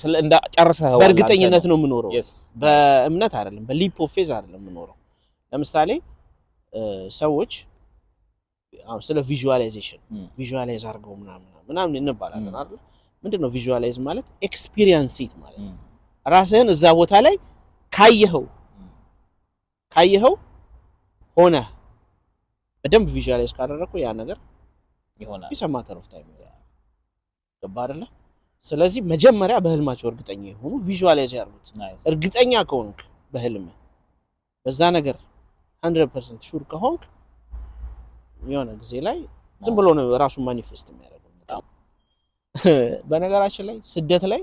ስለ እንዳ ጨርሰኸው በእርግጠኝነት ነው የምኖረው በእምነት አይደለም በሊፕ ኦፍ ፌዝ አይደለም የምኖረው ለምሳሌ ሰዎች አሁን ስለ ቪዥዋላይዜሽን ቪዥዋላይዝ አድርገው ምናምን እንባላለን አይደል ምንድነው ቪዥዋላይዝ ማለት ኤክስፒሪየንስ ኢት ማለት ራስህን እዛ ቦታ ላይ ካየኸው ሆነ በደንብ ቪዥዋላይዝ ካደረኩ ያ ነገር ይሆናል ይሰማ ተረፍ ታይም ገባ አይደለ ስለዚህ መጀመሪያ በህልማቸው እርግጠኛ ይሁኑ ቪዥዋላይዝ ያርጉት እርግጠኛ ከሆንክ በህልም በዛ ነገር 100% ሹር ከሆንክ የሆነ ጊዜ ላይ ዝም ብሎ ነው ራሱ ማኒፌስት የሚያደርገው በነገራችን ላይ ስደት ላይ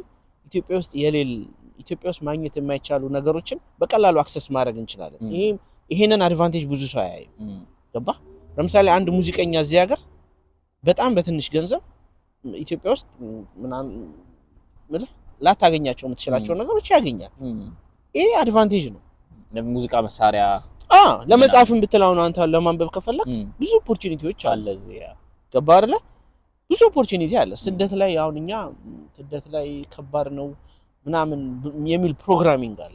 ኢትዮጵያ ውስጥ ማግኘት የማይቻሉ ነገሮችን በቀላሉ አክሰስ ማድረግ እንችላለን ይሄንን አድቫንቴጅ ብዙ ሰው አያዩ ገባ ለምሳሌ አንድ ሙዚቀኛ እዚህ ሀገር በጣም በትንሽ ገንዘብ ኢትዮጵያ ውስጥ ምናምን ላታገኛቸው የምትችላቸው ነገሮች ያገኛል ይሄ አድቫንቴጅ ነው ለሙዚቃ መሳሪያ ለመጻፍም ብትላው ነው አንተ ለማንበብ ከፈለክ ብዙ ኦፖርቹኒቲዎች አለ እዚህ ገባ አይደለ ብዙ ኦፖርቹኒቲ አለ ስደት ላይ አሁን እኛ ስደት ላይ ከባድ ነው ምናምን የሚል ፕሮግራሚንግ አለ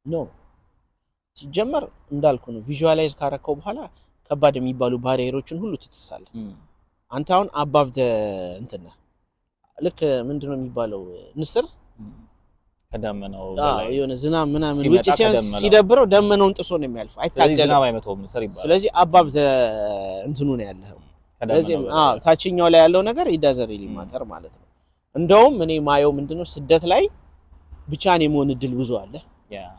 ኖ ሲጀመር እንዳልኩ ነው ቪዥዋላይዝ ካረከው በኋላ ከባድ የሚባሉ ባሪየሮችን ሁሉ ትጥሳለህ አንተ አሁን አባቭ እንትና ልክ ምንድነው የሚባለው ንስር ከደመናው ላይ የሆነ ዝናብ ምናምን ውጪ ሲደብረው ደመናውን ጥሶ ነው የሚያልፈው አይታገለም ዝናብ አይመታውም ንስር ይባላል ስለዚህ አባቭ እንትኑ ነው ያለው ስለዚህ ታችኛው ላይ ያለው ነገር ይዳዘር ይሊማተር ማለት ነው እንደውም እኔ ማየው ምንድነው ስደት ላይ ብቻን የመሆን እድል ብዙ አለ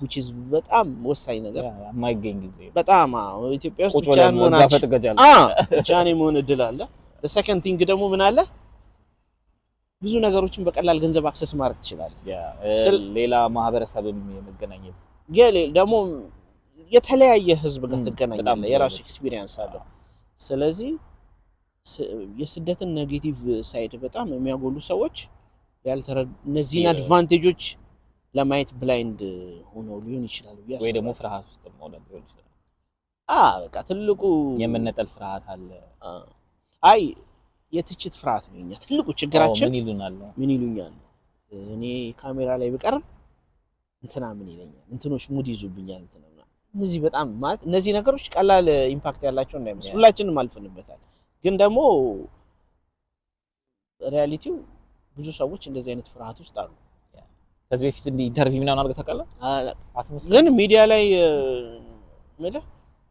which is በጣም ወሳኝ ነገር የማይገኝ ጊዜ በጣም ኢትዮጵያ ውስጥ ብቻን መሆናችን ብቻን የመሆን እድል አለ the second thing ደግሞ ምን አለ ብዙ ነገሮችን በቀላል ገንዘብ አክሰስ ማድረግ ትችላለህ ሌላ ማህበረሰብም የመገናኘት ደግሞ የተለያየ ህዝብ ጋር ትገናኛለህ የራሱ ኤክስፒሪየንስ አለው ስለዚህ የስደትን ኔጌቲቭ ሳይድ በጣም የሚያጎሉ ሰዎች እነዚህን አድቫንቴጆች ለማየት ብላይንድ ሆነው ሊሆን ይችላል ወይ ደግሞ ፍርሃት ውስጥ ሆነው ሊሆን ይችላል በቃ ትልቁ የመነጠል ፍርሃት አለ አይ የትችት ፍርሃት ነው እኛ ትልቁ ችግራችን ምን ይሉኛል እኔ ካሜራ ላይ ብቀርብ እንትና ምን ይለኛል እንትኖች ሙድ ይዙብኛል እንትና እነዚህ በጣም ማለት እነዚህ ነገሮች ቀላል ኢምፓክት ያላቸው እንዳይመስሉ ሁላችንም አልፈንበታል ግን ደግሞ ሪያሊቲው ብዙ ሰዎች እንደዚህ አይነት ፍርሃት ውስጥ አሉ ከዚህ በፊት እንደ ኢንተርቪው ምናምን አድርገህ ታውቃለህ ግን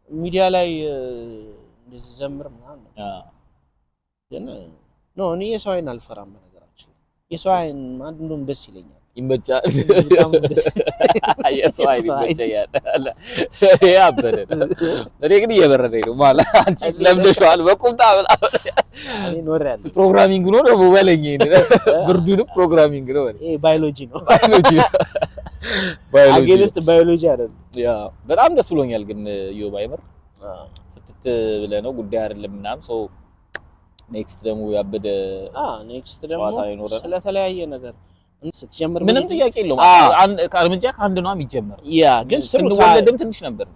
ሚዲያ ላይ እንደዚህ ዘምር ምናምን ግን እኔ የሰው አይን አልፈራም በነገራችን የሰው አይን እንደውም ደስ ይለኛል ይመጫል የሰው አይን ይመጫል ያበረ እኔ ግን እየበረደኝ ነው ማለት አንቺ ለምደሽዋል በቁምጣ እኔ ኖርያለሁ ፕሮግራሚንግ ነው ደግሞ በለኝ ብርዱን ፕሮግራሚንግ ነው ይሄ ባዮሎጂ ነው አጌንስት ባዮሎጂ አይደለም በጣም ደስ ብሎኛል ግን ዮባይመር ፍትት ብለህ ነው ጉዳይ አይደለም ምናምን ሰው ኔክስት ደግሞ ያበደ ኔክስት ደግሞ ስለተለያየ ነገር ስትጀምር ምንም ጥያቄ የለውም እርምጃ ከአንድ ነው የሚጀምረው ግን ስንወለድም ትንሽ ነበር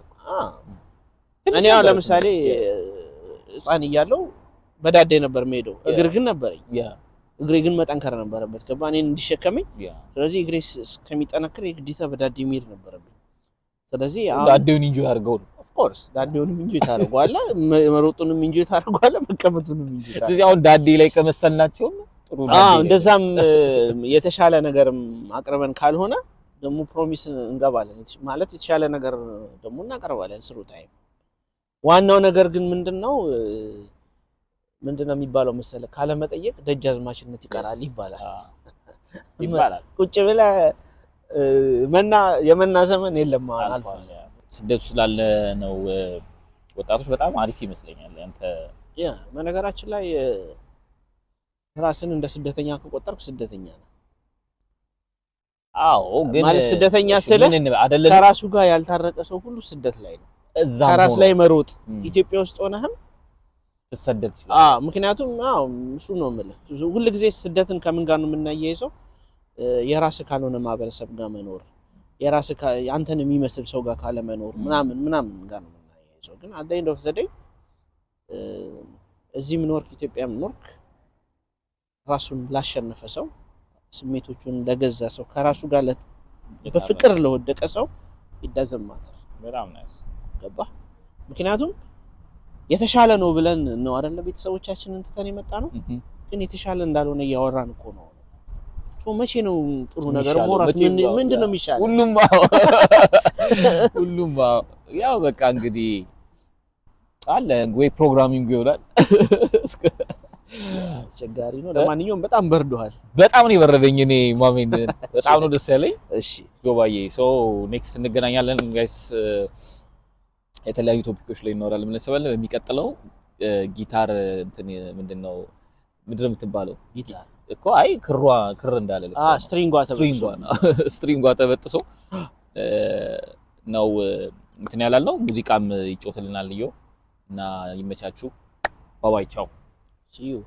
እኔ ያው ለምሳሌ ህፃን እያለሁ በዳዴ ነበር የምሄደው እግር ግን ነበረኝ እግሬ ግን መጠንከር ነበረበት ገባ እኔን እንዲሸከመኝ ስለዚህ እግሬ እስከሚጠነክር የግዴታ በዳዴ መሄድ ነበረብኝ ስለዚህ ዳዴውን ኢንጆይ አድርገው ኦፍ ኮርስ ዳዴውንም ኢንጆይ ታደርገዋለህ መሮጡንም ኢንጆይ ታደርገዋለህ መቀመጡንም ኢንጆይ ስለዚህ አሁን ዳዴ ላይ ከመሰልናቸው ጥሩ እንደዛም የተሻለ ነገርም አቅርበን ካልሆነ ደግሞ ፕሮሚስ እንገባለን ማለት የተሻለ ነገር ደግሞ እናቀርባለን ስሩ ታይም ዋናው ነገር ግን ምንድነው የሚባለው መሰለ ካለ መጠየቅ ደጃዝማችነት ይቀራል ይባላል ቁጭ ብለህ የመና ዘመን የለም አልፏል ስደቱ ስላለ ነው ወጣቶች በጣም አሪፍ ይመስለኛል አንተ በነገራችን ላይ ራስን እንደ ስደተኛ ከቆጠርክ ስደተኛ ነው አዎ ግን ማለት ስደተኛ ስለ ከራሱ ጋር ያልታረቀ ሰው ሁሉ ስደት ላይ ነው ከራስ ላይ መሮጥ ኢትዮጵያ ውስጥ ሆነህም ተሰደድ ይችላል ምክንያቱም እሱ ነው ማለት ሁሉ ጊዜ ስደትን ከምን ጋር ነው የምናያይዘው የራስ ካልሆነ ማህበረሰብ ጋር መኖር የራስ አንተን የሚመስል ሰው ጋር ካለ መኖር ምናምን ጋር ነው የምናያይዘው ግን at the end of the day እዚህ ምኖርክ ኢትዮጵያ ምኖርክ ራሱን ላሸነፈ ሰው ስሜቶቹን ለገዛ ሰው ከራሱ ጋር በፍቅር ለወደቀ ሰው ይዳዘማታል በጣም ናይስ ገባ ምክንያቱም የተሻለ ነው ብለን ነው አይደል ቤተሰቦቻችንን እንተን የመጣ ነው ግን የተሻለ እንዳልሆነ ያወራን እኮ ነው መቼ ነው ጥሩ ነገር ሞራት ምንድነው የሚሻለው ሁሉም ያው በቃ እንግዲህ አለ ወይ ፕሮግራሚንግ ይወራል አስቸጋሪ ነው ለማንኛውም በጣም በርዶሃል በጣም ነው የበረደኝ እኔ ማሜን በጣም ነው ደስ ያለኝ እሺ ጆባዬ ኔክስት እንገናኛለን ጋይስ የተለያዩ ቶፒኮች ላይ እናወራለን ማለት በሚቀጥለው ጊታር እንትን ምንድነው የምትባለው ጊታር እኮ አይ ክር እንዳለ ስትሪንጓ ተበጥሶ ነው እንትን ያላልነው ሙዚቃም ይጮትልናል እና ይመቻችሁ ባባይ ቻው see you